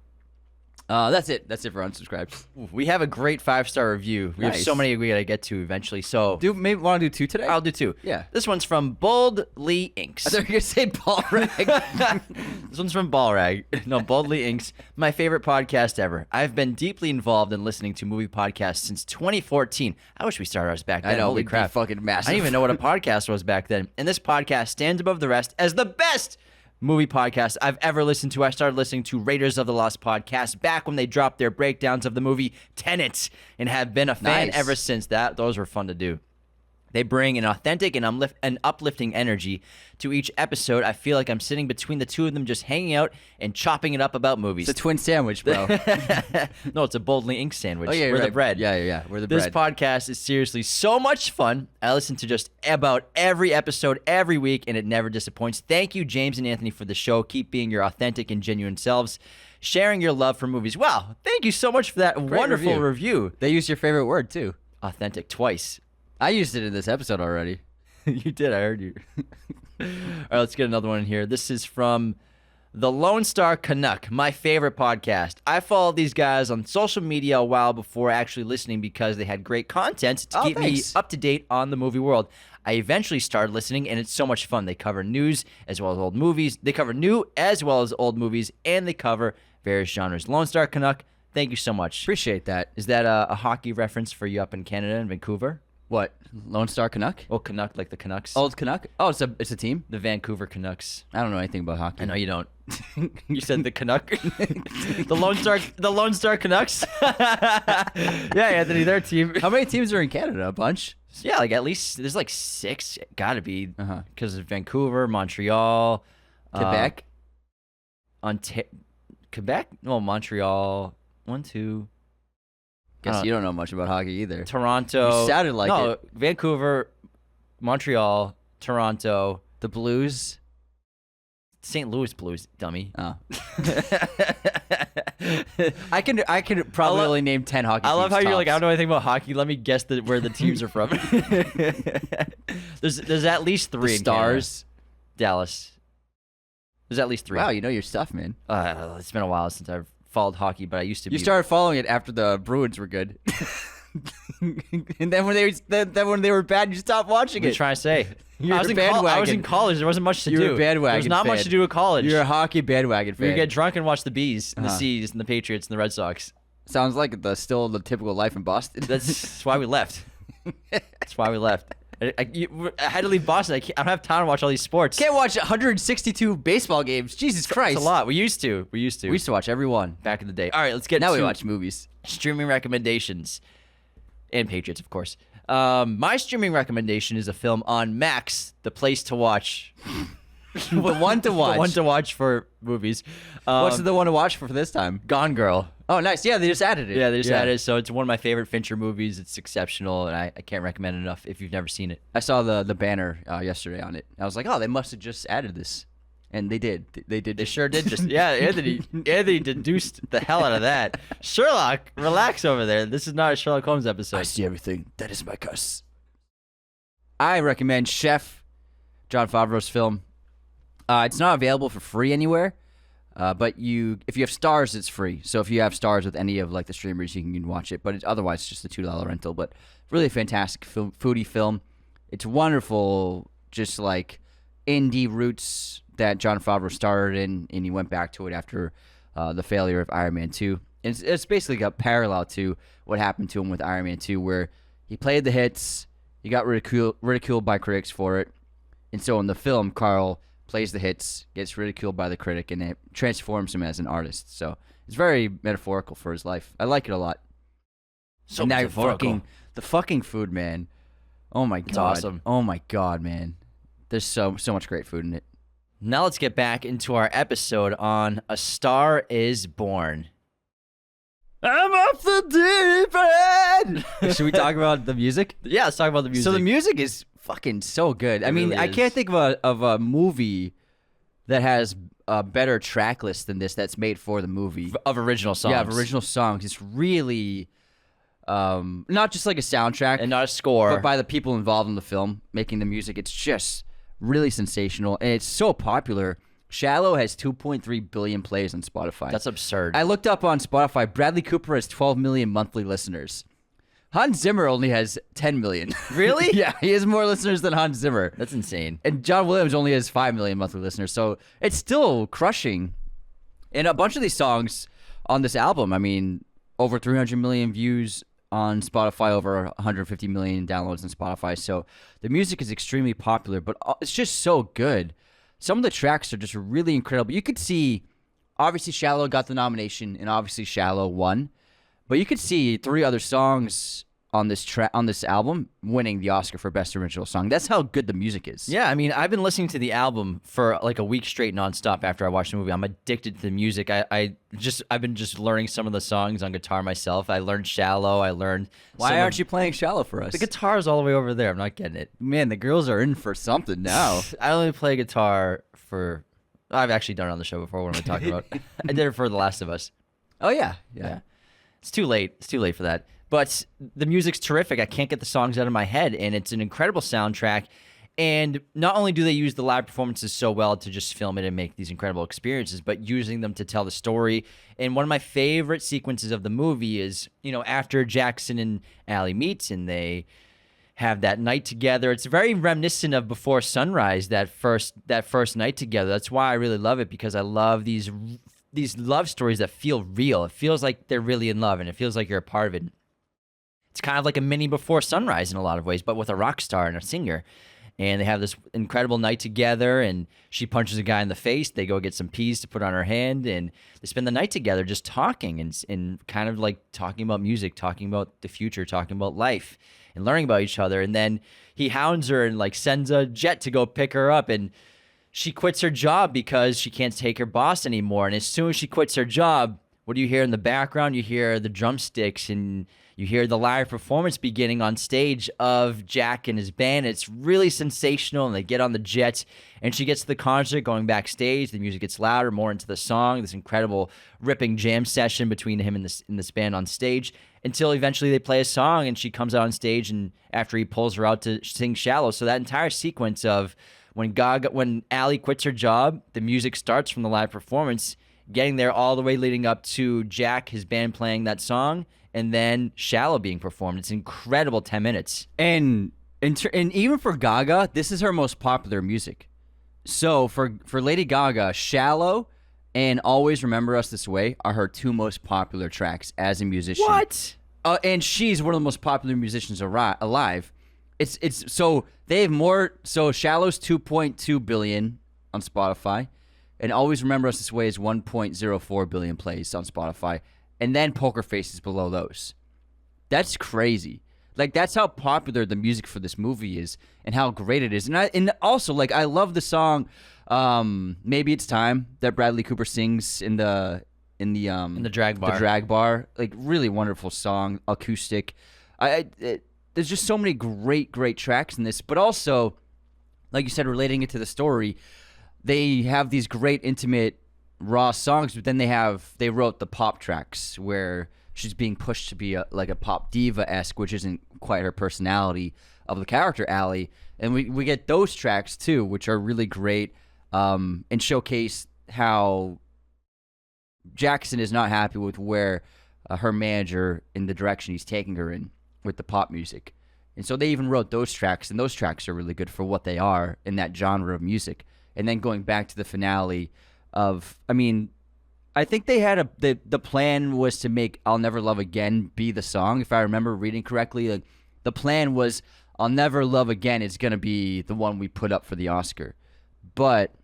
that's it. That's it for unsubscribes. We have a great 5-star review. We have Nice. so many we gotta get to eventually. So Maybe want to do 2 today? I'll do 2. Yeah. This one's from Boldly Inks. I thought you were gonna say ball rag. This one's from Ballrag. No, Boldly Inks. My favorite podcast ever. I've been deeply involved in listening to movie podcasts since 2014. I wish we started ours back then. I know. Holy We'd be crap. fucking massive. I didn't even know what a podcast was back then. And this podcast stands above the rest as the best movie podcast I've ever listened to. I started listening to Raiders of the Lost podcast back when they dropped their breakdowns of the movie Tenet and have been a fan Nice. ever since. Those were fun to do. They bring an authentic and uplifting energy to each episode. I feel like I'm sitting between the two of them just hanging out and chopping it up about movies. It's a twin sandwich, bro. No, it's a Boldly Inks sandwich. Oh, yeah, We're right. the bread. Yeah. We're the This bread. podcast is seriously so much fun. I listen to just about every episode every week, and it never disappoints. Thank you, James and Anthony, for the show. Keep being your authentic and genuine selves, sharing your love for movies. Wow, thank you so much for that wonderful review. They used your favorite word, too. Authentic twice. I used it in this episode already. You did. I heard you. All right, let's get another one in here. This is from The Lone Star Canuck, my favorite podcast. I followed these guys on social media a while before actually listening because they had great content to keep me up to date on the movie world. I eventually started listening, and it's so much fun. They cover news as well as old movies. They cover new as well as old movies, and they cover various genres. Lone Star Canuck, thank you so much. Appreciate that. Is that a hockey reference for you up in Canada in Vancouver? What? Lone Star Canuck? Oh, Canuck, like the Canucks. Old Canuck? Oh, it's a team? The Vancouver Canucks. I don't know anything about hockey. I know you don't. You said the Canuck, the Lone Star Canucks. Yeah, Anthony, their team. How many teams are in Canada? A bunch? Yeah, like at least there's like 6. Got to be Uh-huh. because of Vancouver, Montreal, Quebec? Quebec. No, Montreal. 1, 2. Guess you don't know much about hockey either. Toronto. You sounded like no, it. Vancouver, Montreal, Toronto, The Blues? St. Louis Blues, dummy. Oh. I can probably only name 10 hockey teams. I love how you're like, I tops. don't know anything about hockey. Let me guess where the teams are from. There's at least 3 The in Canada. Stars. Dallas. There's at least 3. Wow, you know your stuff, man. It's been a while since I've followed hockey, but I used to be. You started following it after the Bruins were good. And then when they were bad, you stopped watching What are you it. trying to say? You're I was a in bandwagon. college. There wasn't much to You're do. a bandwagon There was not much fan. to do at college. You're a hockey bandwagon We fan. would get drunk and watch the Bees and the Uh-huh. Seas and the Patriots and the Red Sox. Sounds like still the typical life in Boston. That's why we left. That's why we left. I had to leave Boston. I don't have time to watch all these sports. Can't watch 162 baseball games. Jesus Christ. It's a lot. We used to. We used back in the day. All right, let's get Now to we watch movies. streaming recommendations and Patriots, of course. My streaming recommendation is a film on Max, the place to watch. The one to watch. The one to watch for movies. What's the one to watch for this time? Gone Girl. Oh, nice. Yeah, they just added it. Yeah, they just added it. So it's one of my favorite Fincher movies. It's exceptional, and I can't recommend it enough if you've never seen it. I saw the banner yesterday on it. I was like, oh, they must have just added this. And they did. They did. They sure did. Just yeah, Anthony deduced the hell out of that. Sherlock, relax over there. This is not a Sherlock Holmes episode. I see everything. That is my curse. I recommend Chef, Jon Favreau's film. It's not available for free anywhere, but if you have Stars, it's free. So if you have Stars with any of like the streamers, you can watch it. But otherwise, it's just a $2 rental. But really fantastic foodie film. It's wonderful, just like indie roots that Jon Favreau started in, and he went back to it after the failure of Iron Man 2. And it's basically got parallel to what happened to him with Iron Man 2, where he played the hits, he got ridiculed by critics for it, and so in the film, Carl plays the hits, gets ridiculed by the critic, and it transforms him as an artist. So it's very metaphorical for his life. I like it a lot. So and now metaphorical. the fucking food, man. Oh my god. It's awesome. Oh my god, man. There's so much great food in it. Now let's get back into our episode on A Star Is Born. I'm off the deep end. Should we talk about the music? Yeah, let's talk about the music. So the music is fucking so good. I mean, really I is. can't think of a movie that has a better track list than this that's made for the movie. Of original songs. Yeah, of original songs. It's really not just like a soundtrack And not a score. but by the people involved in the film making the music. It's just really sensational, and it's so popular. Shallow has 2.3 billion plays on Spotify. That's absurd. I looked up on Spotify. Bradley Cooper has 12 million monthly listeners. Hans Zimmer only has 10 million. Really? Yeah, he has more listeners than Hans Zimmer. That's insane. And John Williams only has 5 million monthly listeners. So it's still crushing. And a bunch of these songs on this album, I mean, over 300 million views on Spotify, over 150 million downloads on Spotify. So the music is extremely popular, but it's just so good. Some of the tracks are just really incredible. You could see, obviously, Shallow got the nomination, and obviously Shallow won. But you could see 3 other songs on this album winning the Oscar for Best Original Song. That's how good the music is. Yeah, I mean, I've been listening to the album for like a week straight nonstop after I watched the movie. I'm addicted to the music. I've been just learning some of the songs on guitar myself. I learned Shallow. I learned Why aren't you playing Shallow for us? The guitar's all the way over there. I'm not getting it. Man, the girls are in for something now. I only play guitar for I've actually done it on the show before. What am I talking about? I did it for The Last of Us. Oh yeah. It's too late. It's too late for that. But the music's terrific. I can't get the songs out of my head, and it's an incredible soundtrack. And not only do they use the live performances so well to just film it and make these incredible experiences, but using them to tell the story. And one of my favorite sequences of the movie is, after Jackson and Allie meet and they have that night together. It's very reminiscent of Before Sunrise, that first night together. That's why I really love it, because I love these love stories that feel real. It feels like they're really in love, and it feels like you're a part of it. It's kind of like a mini Before Sunrise in a lot of ways, but with a rock star and a singer. And they have this incredible night together, and she punches a guy in the face. They go get some peas to put on her hand, and they spend the night together just talking and kind of like talking about music, talking about the future, talking about life, and learning about each other. And then he hounds her and like sends a jet to go pick her up, and she quits her job because she can't take her boss anymore. And as soon as she quits her job, what do you hear in the background? You hear the drumsticks, and you hear the live performance beginning on stage of Jack and his band. It's really sensational, and they get on the jet, and she gets to the concert, going backstage. The music gets louder, more into the song, this incredible ripping jam session between him and this band on stage, until eventually they play a song, and she comes out on stage, and after he pulls her out to sing Shallow. So that entire sequence of when Allie quits her job, the music starts from the live performance, getting there all the way leading up to Jack, his band, playing that song, and then Shallow being performed. It's incredible 10 minutes. And even for Gaga, this is her most popular music. So for Lady Gaga, Shallow and Always Remember Us This Way are her 2 most popular tracks as a musician. What? And she's one of the most popular musicians alive. It's so they have more. So Shallow's 2.2 billion on Spotify, and Always Remember Us This Way is 1.04 billion plays on Spotify. And then Poker Face is below those. That's crazy. Like, that's how popular the music for this movie is and how great it is. And also, like, I love the song Maybe It's Time that Bradley Cooper sings in the drag bar. The drag bar. Like, really wonderful song, acoustic. There's just so many great tracks in this. But also, like you said, relating it to the story, they have these great intimate raw songs, but then they wrote the pop tracks where she's being pushed to be like a pop diva-esque, which isn't quite her personality of the character Allie. And we get those tracks too, which are really great, and showcase how Jackson is not happy with where her manager in the direction he's taking her in with the pop music. And so they even wrote those tracks, and those tracks are really good for what they are in that genre of music. And then going back to the finale I think they had the plan was to make I'll Never Love Again be the song, if I remember reading correctly. Like, the plan was I'll Never Love Again is going to be the one we put up for the Oscar. But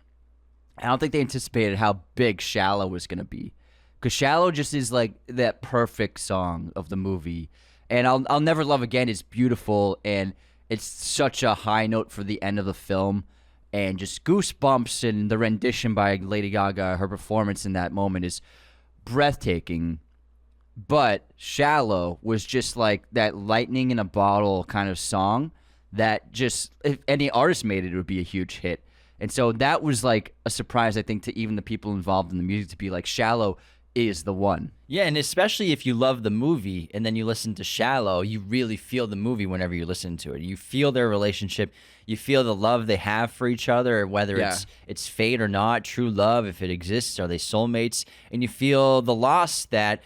I don't think they anticipated how big Shallow was going to be. Because Shallow just is like that perfect song of the movie. And I'll Never Love Again is beautiful, and It's such a high note for the end of the film, and just goosebumps, and the rendition by Lady Gaga, her performance in that moment is breathtaking. But Shallow was just like that lightning in a bottle kind of song that just, if any artist made it, it would be a huge hit. And so that was like a surprise, I think, to even the people involved in the music, to be like, Shallow is the one. Yeah, and especially if you love the movie and then you listen to Shallow, you really feel the movie whenever you listen to it. You feel their relationship. You feel the love they have for each other, whether it's fate or not, true love, if it exists, are they soulmates? And you feel the loss that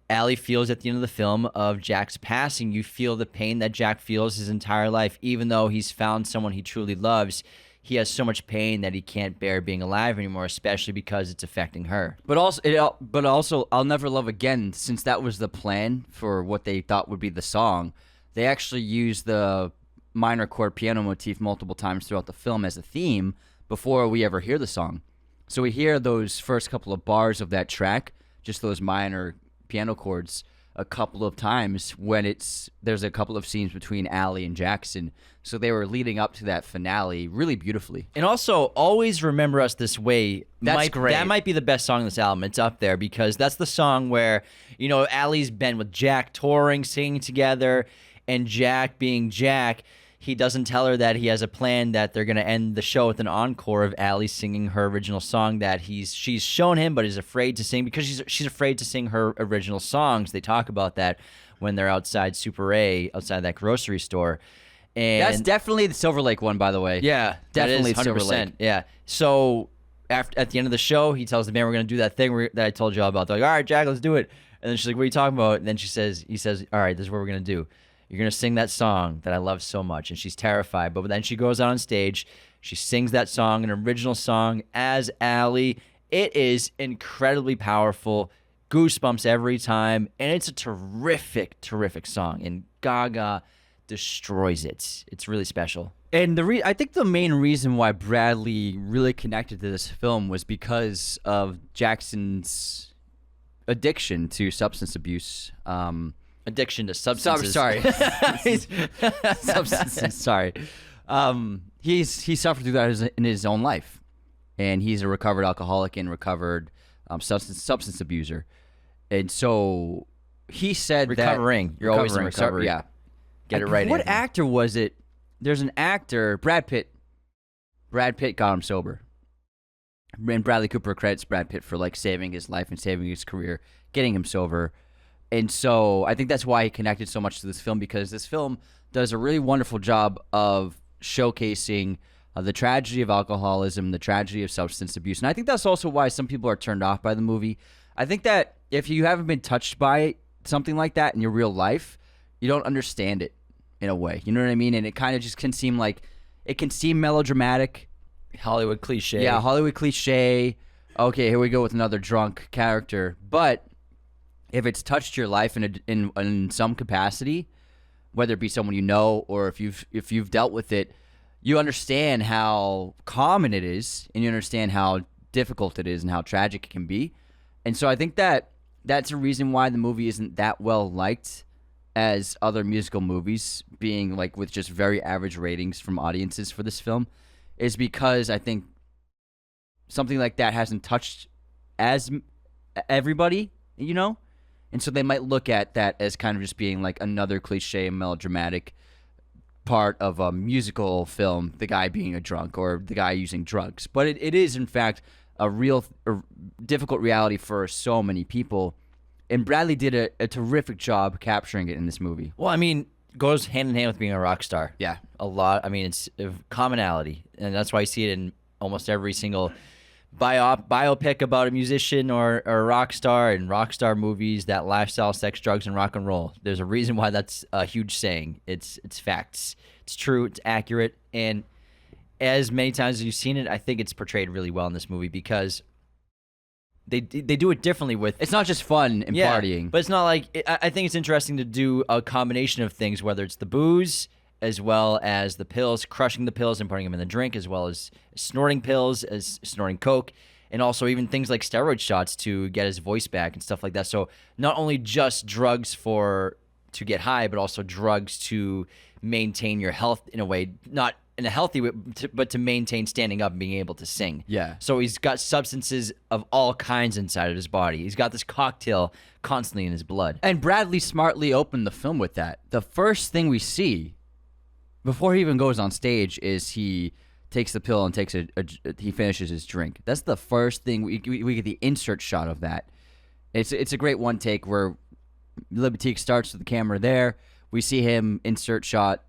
Allie feels at the end of the film of Jack's passing. You feel the pain that Jack feels his entire life. Even though he's found someone he truly loves, he has so much pain that he can't bear being alive anymore, especially because it's affecting her. But also, I'll Never Love Again, since that was the plan for what they thought would be the song, they actually used the minor chord piano motif multiple times throughout the film as a theme before we ever hear the song. So we hear those first couple of bars of that track, just those minor piano chords, a couple of times when there's a couple of scenes between Allie and Jackson. So they were leading up to that finale really beautifully. And also, Always Remember Us This Way. That's great. That might be the best song on this album. It's up there because that's the song where, Allie's been with Jack touring, singing together, and Jack being Jack, he doesn't tell her that he has a plan that they're going to end the show with an encore of Allie singing her original song that she's shown him but is afraid to sing because she's afraid to sing her original songs. They talk about that when they're outside Super A, outside that grocery store. And that's definitely the Silver Lake one, by the way. Yeah, definitely 100%. Silver Lake. Yeah. So at the end of the show, he tells the band, "We're going to do that thing that I told you all about." They're like, "All right, Jack, let's do it." And then she's like, "What are you talking about?" And then he says, "All right, this is what we're going to do. You're going to sing that song that I love so much." And she's terrified. But then she goes out on stage. She sings that song, an original song, as Allie. It is incredibly powerful. Goosebumps every time. And it's a terrific, terrific song. And Gaga destroys it. It's really special. And I think the main reason why Bradley really connected to this film was because of Jackson's addiction to substance abuse. Addiction to substances. Sorry. Substances. Sorry. He suffered through that in his own life, and he's a recovered alcoholic and recovered substance abuser, and so he said recovering. You're always in recovery. Yeah, get it right. What actor was it? There's an actor, Brad Pitt. Brad Pitt got him sober, and Bradley Cooper credits Brad Pitt for like saving his life and saving his career, getting him sober. And so I think that's why he connected so much to this film, because this film does a really wonderful job of showcasing the tragedy of alcoholism, the tragedy of substance abuse. And I think that's also why some people are turned off by the movie. I think that if you haven't been touched by something like that in your real life, you don't understand it in a way. You know what I mean? And it kind of just can seem melodramatic. Hollywood cliche. Yeah, Hollywood cliche. Okay, here we go with another drunk character. But if it's touched your life in some capacity, whether it be someone you know or if you've dealt with it, you understand how common it is, and you understand how difficult it is and how tragic it can be. And so I think that that's a reason why the movie isn't that well liked as other musical movies, being like with just very average ratings from audiences for this film, is because I think something like that hasn't touched as everybody, And so they might look at that as kind of just being like another cliche and melodramatic part of a musical film, the guy being a drunk or the guy using drugs. But it is, in fact, a real difficult reality for so many people. And Bradley did a terrific job capturing it in this movie. Well, I mean, goes hand in hand with being a rock star. Yeah. A lot. I mean, it's a commonality. And that's why you see it in almost every single biopic about a musician or a rock star, and rock star movies, that lifestyle, sex, drugs, and rock and roll. There's a reason why that's a huge saying. It's facts. It's true. It's accurate. And as many times as you've seen it, I think it's portrayed really well in this movie because they do it differently with... It's not just fun and partying. But it's not like... I think it's interesting to do a combination of things, whether it's the booze as well as the pills, crushing the pills and putting them in the drink, as well as snorting pills, as snorting coke, and also even things like steroid shots to get his voice back and stuff like that. So not only just drugs to get high, but also drugs to maintain your health in a way, not in a healthy way, but to maintain standing up and being able to sing. Yeah. So he's got substances of all kinds inside of his body. He's got this cocktail constantly in his blood. And Bradley smartly opened the film with that. The first thing we see before he even goes on stage is he takes the pill and he finishes his drink. That's the first thing we get the insert shot of that. It's a great one take where Libatique starts with the camera there. We see him insert shot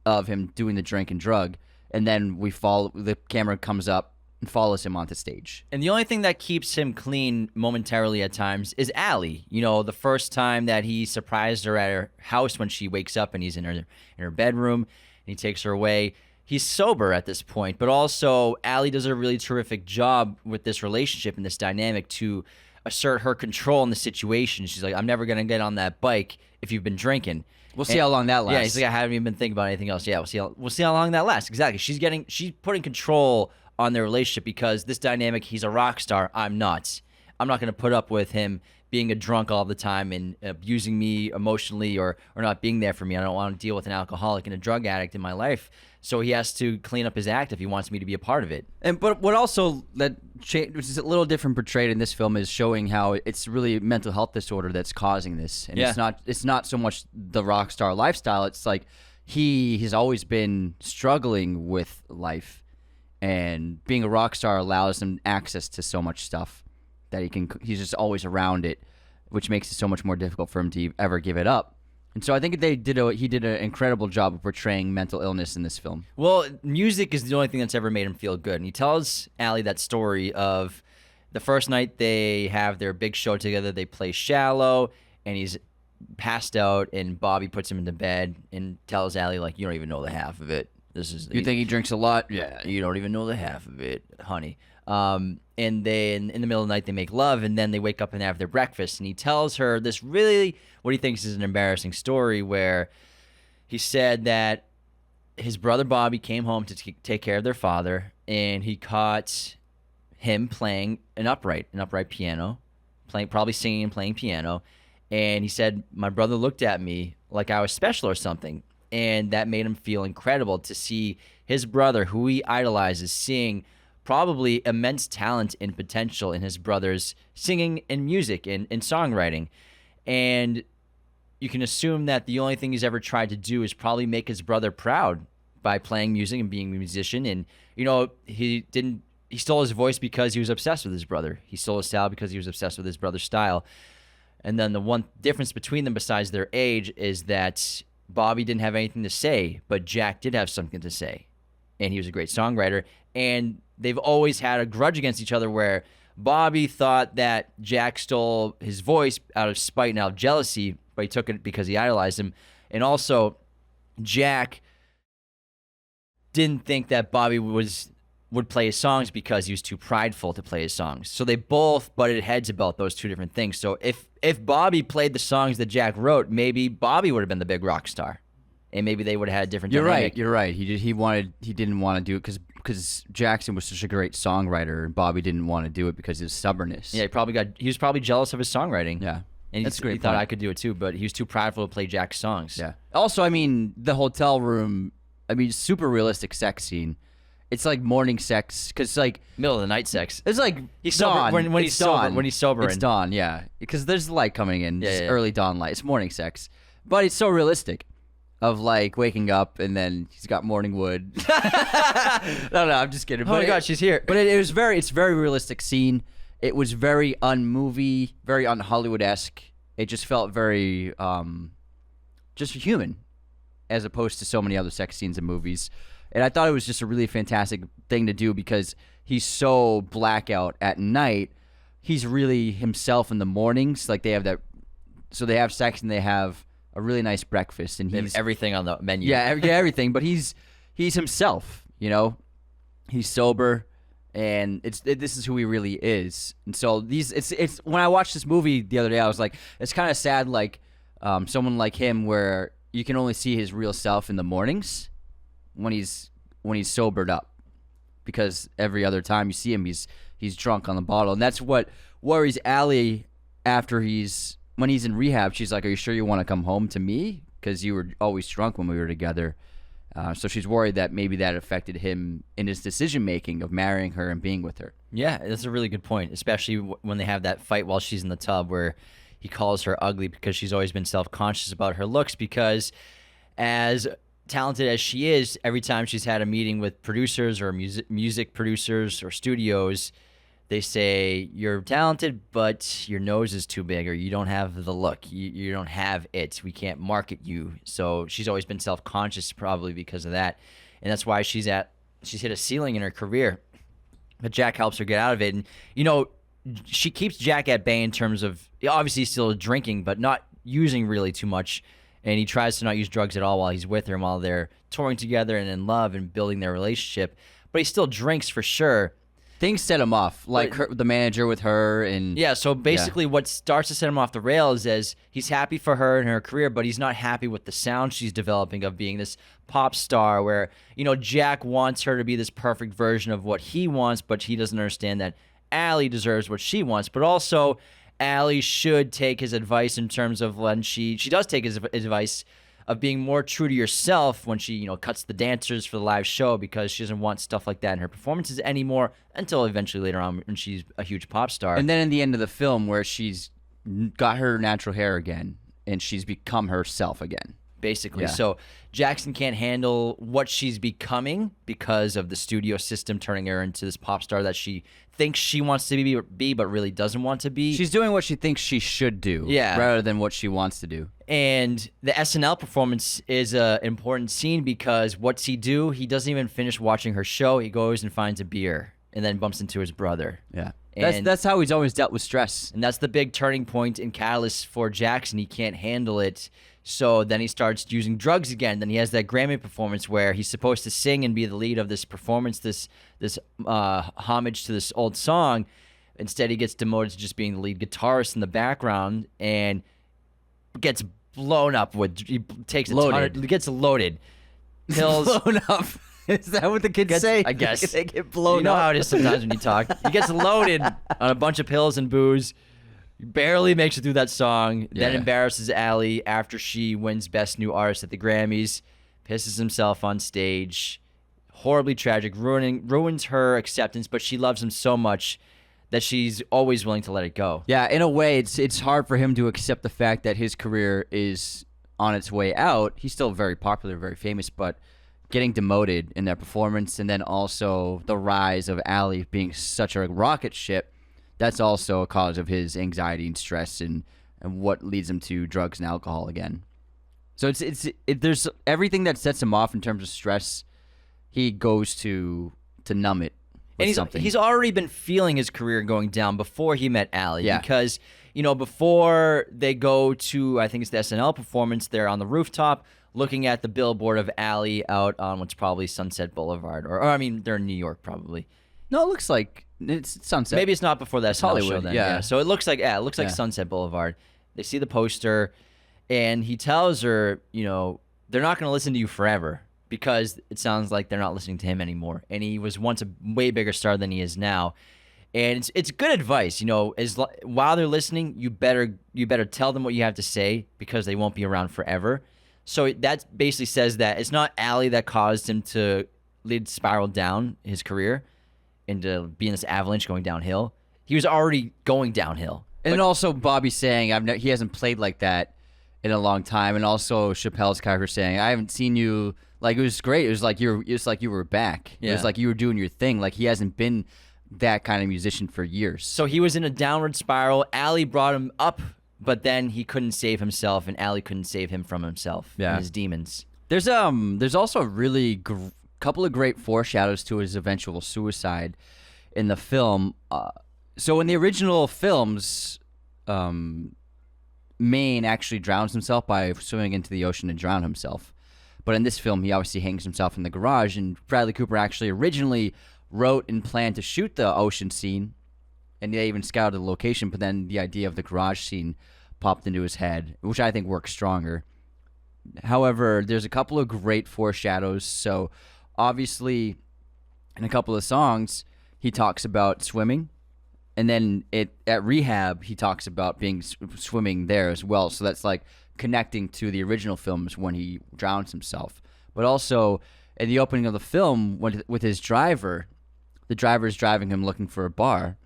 of him doing the drink and drug, and then the camera comes up and follows him onto stage. And the only thing that keeps him clean momentarily at times is Allie. You know, the first time that he surprised her at her house when she wakes up and he's in her bedroom and he takes her away. He's sober at this point, but also Allie does a really terrific job with this relationship and this dynamic to assert her control in the situation. She's like, I'm never going to get on that bike if you've been drinking. We'll see how long that lasts. Yeah, he's like, I haven't even been thinking about anything else. Yeah, we'll see how long that lasts. Exactly. She's putting control on their relationship because this dynamic, he's a rock star. I'm not. I'm not going to put up with him being a drunk all the time and abusing me emotionally or not being there for me. I don't want to deal with an alcoholic and a drug addict in my life. So he has to clean up his act if he wants me to be a part of it. But what also which is a little different portrayed in this film is showing how it's really a mental health disorder that's causing this. And it's not so much the rock star lifestyle. It's like he has always been struggling with life, and being a rock star allows him access to so much stuff that he's just always around it, which makes it so much more difficult for him to ever give it up. And so I think he did an incredible job of portraying mental illness in this film. Well, music is the only thing that's ever made him feel good. And he tells Allie that story of the first night they have their big show together. They play Shallow, and he's passed out, and Bobby puts him into bed and tells Allie, like, you don't even know the half of it. You think he drinks a lot? Yeah, you don't even know the half of it, honey. And then in the middle of the night, they make love, and then they wake up and have their breakfast. And he tells her this really, what he thinks is an embarrassing story, where he said that his brother Bobby came home to take care of their father, and he caught him playing an upright piano, probably singing and playing piano. And he said, my brother looked at me like I was special or something. And that made him feel incredible to see his brother, who he idolizes, seeing probably immense talent and potential in his brother's singing and music and songwriting. And you can assume that the only thing he's ever tried to do is probably make his brother proud by playing music and being a musician. And, you know, he stole his voice because he was obsessed with his brother. He stole his style because he was obsessed with his brother's style. And then the one difference between them besides their age is that Bobby didn't have anything to say, but Jack did have something to say. And he was a great songwriter. And they've always had a grudge against each other where Bobby thought that Jack stole his voice out of spite and out of jealousy, but he took it because he idolized him. And also, Jack didn't think that Bobby would play his songs because he was too prideful to play his songs. So they both butted heads about those two different things. So if Bobby played the songs that Jack wrote, maybe Bobby would have been the big rock star. And maybe they would have had a different dynamic. You're right. He didn't want to do it because Jackson was such a great songwriter, and Bobby didn't want to do it because of his stubbornness. Yeah, he was probably jealous of his songwriting. Yeah. And That's a great he thought point. I could do it too, but he was too prideful to play Jack's songs. Yeah. Also, I mean, the hotel room, super realistic sex scene. It's like morning sex, because like Middle of the night sex. it's like He's dawn. sober when It's he's sober. dawn. When he's sober, It's and dawn, yeah, because there's light coming in. Yeah, It's yeah. early dawn light. It's morning sex, but it's so realistic, of like waking up and then he's got morning wood. No, I'm just kidding. oh my God, she's here. But it's very realistic scene. It was very unmovie, very un-Hollywood-esque. It just felt very just human, as opposed to so many other sex scenes in movies. And I thought it was just a really fantastic thing to do because he's so blackout at night. He's really himself in the mornings. Like they have that, so they have sex and they have a really nice breakfast, and They have he's everything on the menu. yeah, everything. But he's himself. You know, he's sober, and this is who he really is. And so it's when I watched this movie the other day, I was like, it's kind of sad, like someone like him, where you can only see his real self in the mornings when he's sobered up, because every other time you see him, he's drunk on the bottle, and that's what worries Allie after he's when he's in rehab, she's like, "Are you sure you want to come home to me? Because you were always drunk when we were together." So she's worried that maybe that affected him in his decision making of marrying her and being with her. Yeah, that's a really good point, especially when they have that fight while she's in the tub where he calls her ugly because she's always been self-conscious about her looks, because as talented as she is, every time she's had a meeting with producers or music producers or studios, they say, "You're talented, but your nose is too big, or you don't have the look. You don't have it. We can't market you." So she's always been self-conscious, probably because of that. And that's why she's hit a ceiling in her career. But Jack helps her get out of it. And, she keeps Jack at bay in terms of, obviously he's still drinking, but not using really too much. And he tries to not use drugs at all while he's with her and while they're touring together and in love and building their relationship. But he still drinks for sure. Things set him off, like the manager with her. And yeah, so basically what starts to set him off the rails is he's happy for her and her career, but he's not happy with the sound she's developing of being this pop star where, Jack wants her to be this perfect version of what he wants, but he doesn't understand that Allie deserves what she wants. But also, Allie should take his advice in terms of when she does take his advice of being more true to yourself when she, cuts the dancers for the live show, because she doesn't want stuff like that in her performances anymore until eventually later on when she's a huge pop star. And then in the end of the film where she's got her natural hair again and she's become herself again. Basically. Yeah. So Jackson can't handle what she's becoming because of the studio system turning her into this pop star that she thinks she wants to be but really doesn't want to be. She's doing what she thinks she should do rather than what she wants to do. And the SNL performance is an important scene because what's he do? He doesn't even finish watching her show. He goes and finds a beer and then bumps into his brother. Yeah. That's how he's always dealt with stress. And that's the big turning point and catalyst for Jackson. He can't handle it. So then he starts using drugs again. Then he has that Grammy performance where he's supposed to sing and be the lead of this performance, this homage to this old song. Instead, he gets demoted to just being the lead guitarist in the background and gets blown up with. He takes gets loaded. Pills blown up. Is that what the kids say? I guess they get blown up. You know how it is sometimes when you talk. He gets loaded on a bunch of pills and booze. Barely makes it through that song. Then embarrasses Allie after she wins Best New Artist at the Grammys. Pisses himself on stage. Horribly tragic. Ruins her acceptance, but she loves him so much that she's always willing to let it go. Yeah, in a way, it's hard for him to accept the fact that his career is on its way out. He's still very popular, very famous, but getting demoted in that performance, and then also the rise of Allie being such a rocket ship, that's also a cause of his anxiety and stress and what leads him to drugs and alcohol again. So there's everything that sets him off in terms of stress, he goes to numb it. And he's already been feeling his career going down before he met Allie. Yeah. Because, before they go to, I think it's the SNL performance, they're on the rooftop looking at the billboard of Allie out on what's probably Sunset Boulevard. Or I mean, they're in New York probably. No, it looks like it's Sunset. Maybe it's not before that SNL Hollywood, show then. yeah. So it looks like Sunset Boulevard. They see the poster, and he tells her, they're not going to listen to you forever because it sounds like they're not listening to him anymore. And he was once a way bigger star than he is now. And it's good advice, while they're listening, you better tell them what you have to say because they won't be around forever. So that basically says that it's not Allie that caused him to spiral down his career into being this avalanche going downhill. He was already going downhill. And then also Bobby saying he hasn't played like that in a long time, and also Chappelle's character saying, "I haven't seen you." Like, it was great. It was like you were back. Yeah. It was like you were doing your thing. Like, he hasn't been that kind of musician for years. So he was in a downward spiral. Allie brought him up, but then he couldn't save himself, and Allie couldn't save him from himself and his demons. There's also a really couple of great foreshadows to his eventual suicide in the film. So in the original films, Maine actually drowns himself by swimming into the ocean and drown himself. But in this film, he obviously hangs himself in the garage, and Bradley Cooper actually originally wrote and planned to shoot the ocean scene, and they even scouted the location, but then the idea of the garage scene popped into his head, which I think works stronger. However, there's a couple of great foreshadows. So obviously, in a couple of songs, he talks about swimming And then at rehab, he talks about being swimming there as well. So that's like connecting to the original films when he drowns himself. But also in the opening of the film, with his driver, the driver's driving him looking for a bar.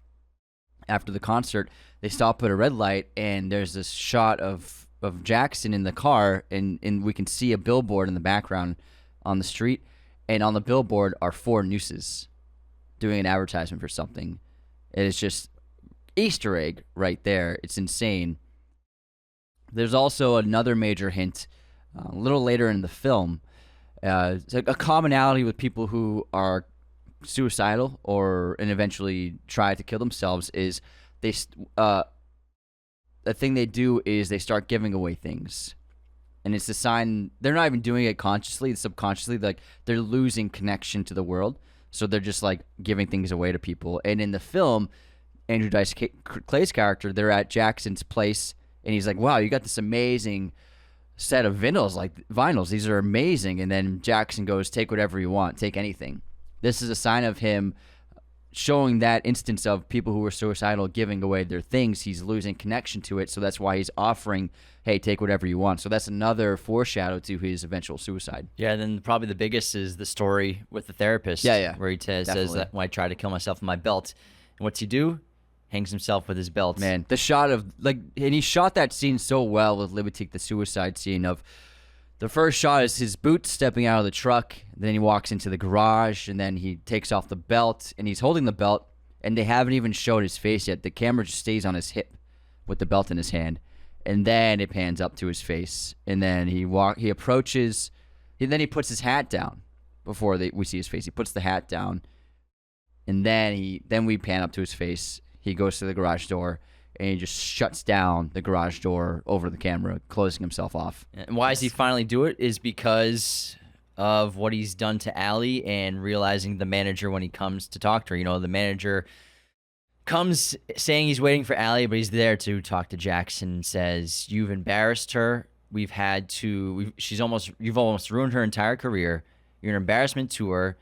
After the concert, they stop at a red light, and there's this shot of Jackson in the car, and we can see a billboard in the background on the street. And on the billboard are 4 nooses doing an advertisement for something. It is just Easter egg right there. It's insane. There's also another major hint a little later in the film. It's a commonality with people who are suicidal and eventually try to kill themselves is the thing they do is they start giving away things. And it's a sign they're not even doing it consciously, subconsciously, like they're losing connection to the world. So they're just like giving things away to people. And in the film, Andrew Dice Clay's character, they're at Jackson's place, and he's like, "Wow, you got this amazing set of vinyls. These are amazing." And then Jackson goes, "Take whatever you want. Take anything." This is a sign of him showing that instance of people who are suicidal giving away their things. He's losing connection to it, so that's why he's offering, hey, take whatever you want. So that's another foreshadow to his eventual suicide. Yeah, then probably the biggest is the story with the therapist. Yeah, where he says that when I tried to kill myself with my belt. And what's he do? Hangs himself with his belt. Man, the shot of, and he shot that scene so well with Libatique, the suicide scene of, the first shot is his boots stepping out of the truck, then he walks into the garage, and then he takes off the belt, and he's holding the belt, and they haven't even showed his face yet. The camera just stays on his hip with the belt in his hand, and then it pans up to his face, and then he approaches, and then he puts his hat down before we see his face. He puts the hat down, and then we pan up to his face. He goes to the garage door, and he just shuts down the garage door over the camera, closing himself off. And why does he finally do it? Is because of what he's done to Allie and realizing the manager when he comes to talk to her. You know, the manager comes saying he's waiting for Allie, but he's there to talk to Jackson and says, "You've embarrassed her. You've almost ruined her entire career. You're an embarrassment to her.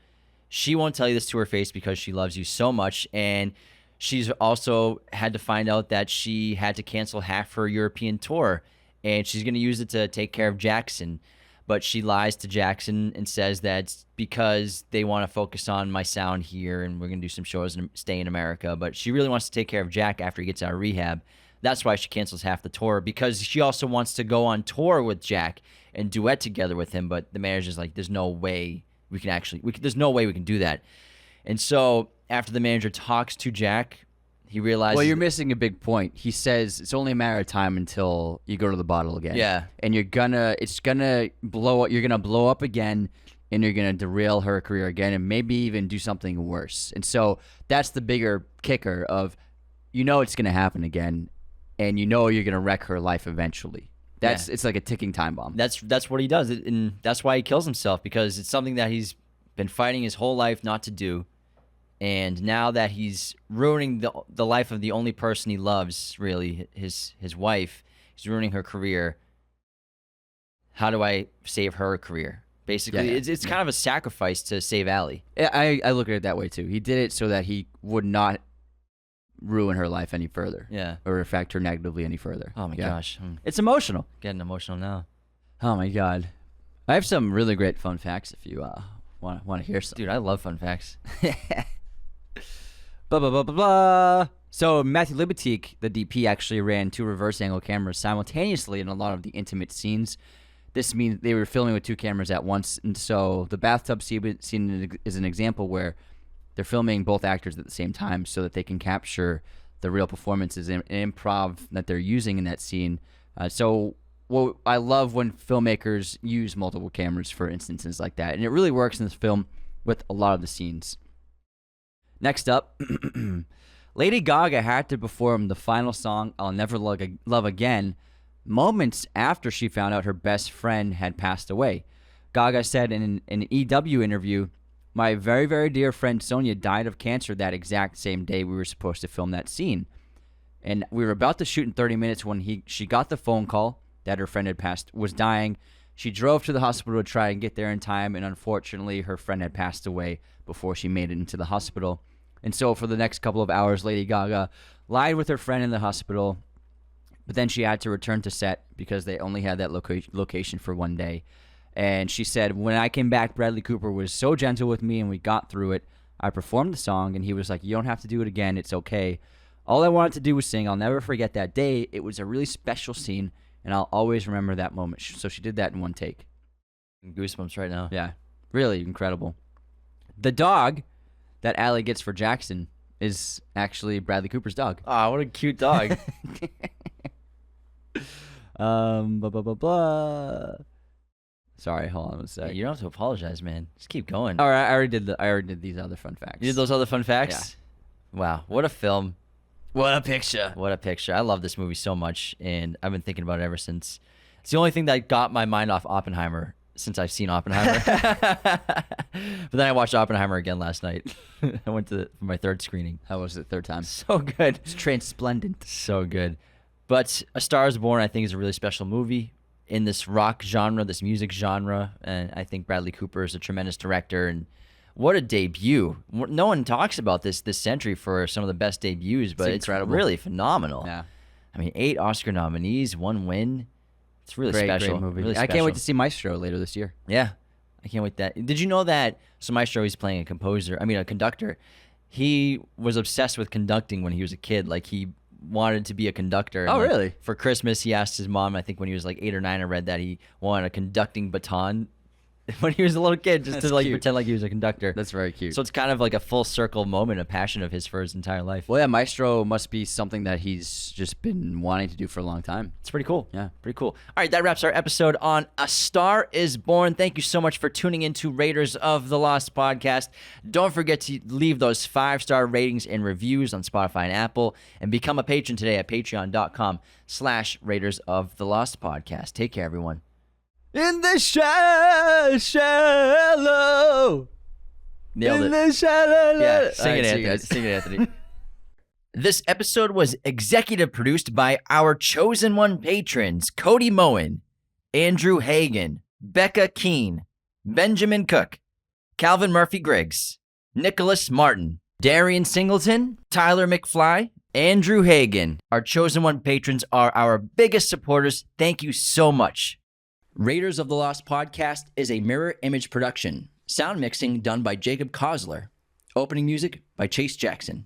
She won't tell you this to her face because she loves you so much, and she's also had to find out that she had to cancel half her European tour, and she's going to use it to take care of Jackson. But she lies to Jackson and says that because they want to focus on my sound here and we're going to do some shows and stay in America. But she really wants to take care of Jack after he gets out of rehab. That's why she cancels half the tour, because she also wants to go on tour with Jack and duet together with him. But the manager's like, there's no way we can do that. And so after the manager talks to Jack, he realizes... Well, you're missing a big point. He says it's only a matter of time until you go to the bottle again. Yeah. And it's gonna blow up. You're gonna blow up again, and you're gonna derail her career again, and maybe even do something worse. And so that's the bigger kicker of, it's gonna happen again, and you're gonna wreck her life eventually. It's like a ticking time bomb. That's what he does, and that's why he kills himself, because it's something that he's been fighting his whole life not to do. And now that he's ruining the life of the only person he loves, really, his wife, he's ruining her career. How do I save her career? Basically, it's kind of a sacrifice to save Allie. I look at it that way, too. He did it so that he would not ruin her life any further. Yeah. Or affect her negatively any further. Oh, my gosh. It's emotional. Getting emotional now. Oh, my God. I have some really great fun facts if you want to hear some. Dude, I love fun facts. Blah, blah, blah, blah, blah. So Matthew Libatique, the DP, actually ran 2 reverse angle cameras simultaneously in a lot of the intimate scenes. This means they were filming with 2 cameras at once. And so the bathtub scene is an example where they're filming both actors at the same time so that they can capture the real performances and improv that they're using in that scene. I love when filmmakers use multiple cameras for instances like that. And it really works in this film with a lot of the scenes. Next up, Lady Gaga had to perform the final song, I'll Never Love Again, moments after she found out her best friend had passed away. Gaga said in an EW interview, "My very, very dear friend Sonia died of cancer that exact same day we were supposed to film that scene. And we were about to shoot in 30 minutes when she got the phone call that her friend was dying. She drove to the hospital to try and get there in time, and unfortunately her friend had passed away before she made it into the hospital. And so for the next couple of hours, Lady Gaga lied with her friend in the hospital, but then she had to return to set because they only had that location for one day. And she said, when I came back, Bradley Cooper was so gentle with me and we got through it. I performed the song and he was like, you don't have to do it again. It's okay. All I wanted to do was sing. I'll never forget that day. It was a really special scene and I'll always remember that moment. So she did that in one take. Goosebumps right now. Yeah, really incredible. The dog that Allie gets for Jackson is actually Bradley Cooper's dog. Oh, what a cute dog. Blah, blah, blah, blah. Sorry, hold on a sec. You don't have to apologize, man. Just keep going. All right, I already did these other fun facts. You did those other fun facts? Yeah. Wow, what a film. What a picture. What a picture. I love this movie so much, and I've been thinking about it ever since. It's the only thing that got my mind off Oppenheimer since I've seen Oppenheimer. But then I watched Oppenheimer again last night. I went for my third screening. How was it? Third time. So good. It's transplendent. So good. But A Star is Born, I think, is a really special movie in this rock genre, this music genre. And I think Bradley Cooper is a tremendous director. And what a debut. No one talks about this century for some of the best debuts, but it's really phenomenal. Yeah. I mean, 8 Oscar nominees, 1 win. It's really special. Great movie. Really I can't special. wait to see Maestro later this year. Yeah. I can't wait that. Did you know that? So Maestro, he's playing a conductor. He was obsessed with conducting when he was a kid. Like, he wanted to be a conductor. Oh, and, like, really? For Christmas, he asked his mom, I think when he was like 8 or 9, I read that he wanted a conducting baton when he was a little kid, just to like cute. pretend like he was a conductor. That's very cute. So it's kind of like a full circle moment, a passion of his for his entire life. Well, yeah, Maestro must be something that he's just been wanting to do for a long time. It's pretty cool. Yeah. Pretty cool. All right, that wraps our episode on A Star is Born. Thank you so much for tuning into Raiders of the Lost podcast. Don't forget to leave those 5-star ratings and reviews on Spotify and Apple, and become a patron today at patreon.com/Raiders of the Lost podcast. Take care, everyone. In the shallow. Nailed in it. the shallow. Yeah, sing All it, right, see Anthony. you guys. Sing it, Anthony. This episode was executive produced by our chosen one patrons, Cody Moen, Andrew Hagan, Becca Keene, Benjamin Cook, Calvin Murphy Griggs, Nicholas Martin, Darian Singleton, Tyler McFly, Andrew Hagan. Our chosen one patrons are our biggest supporters. Thank you so much. Raiders of the Lost podcast is a mirror image production. Sound mixing done by Jacob Kossler. Opening music by Chase Jackson.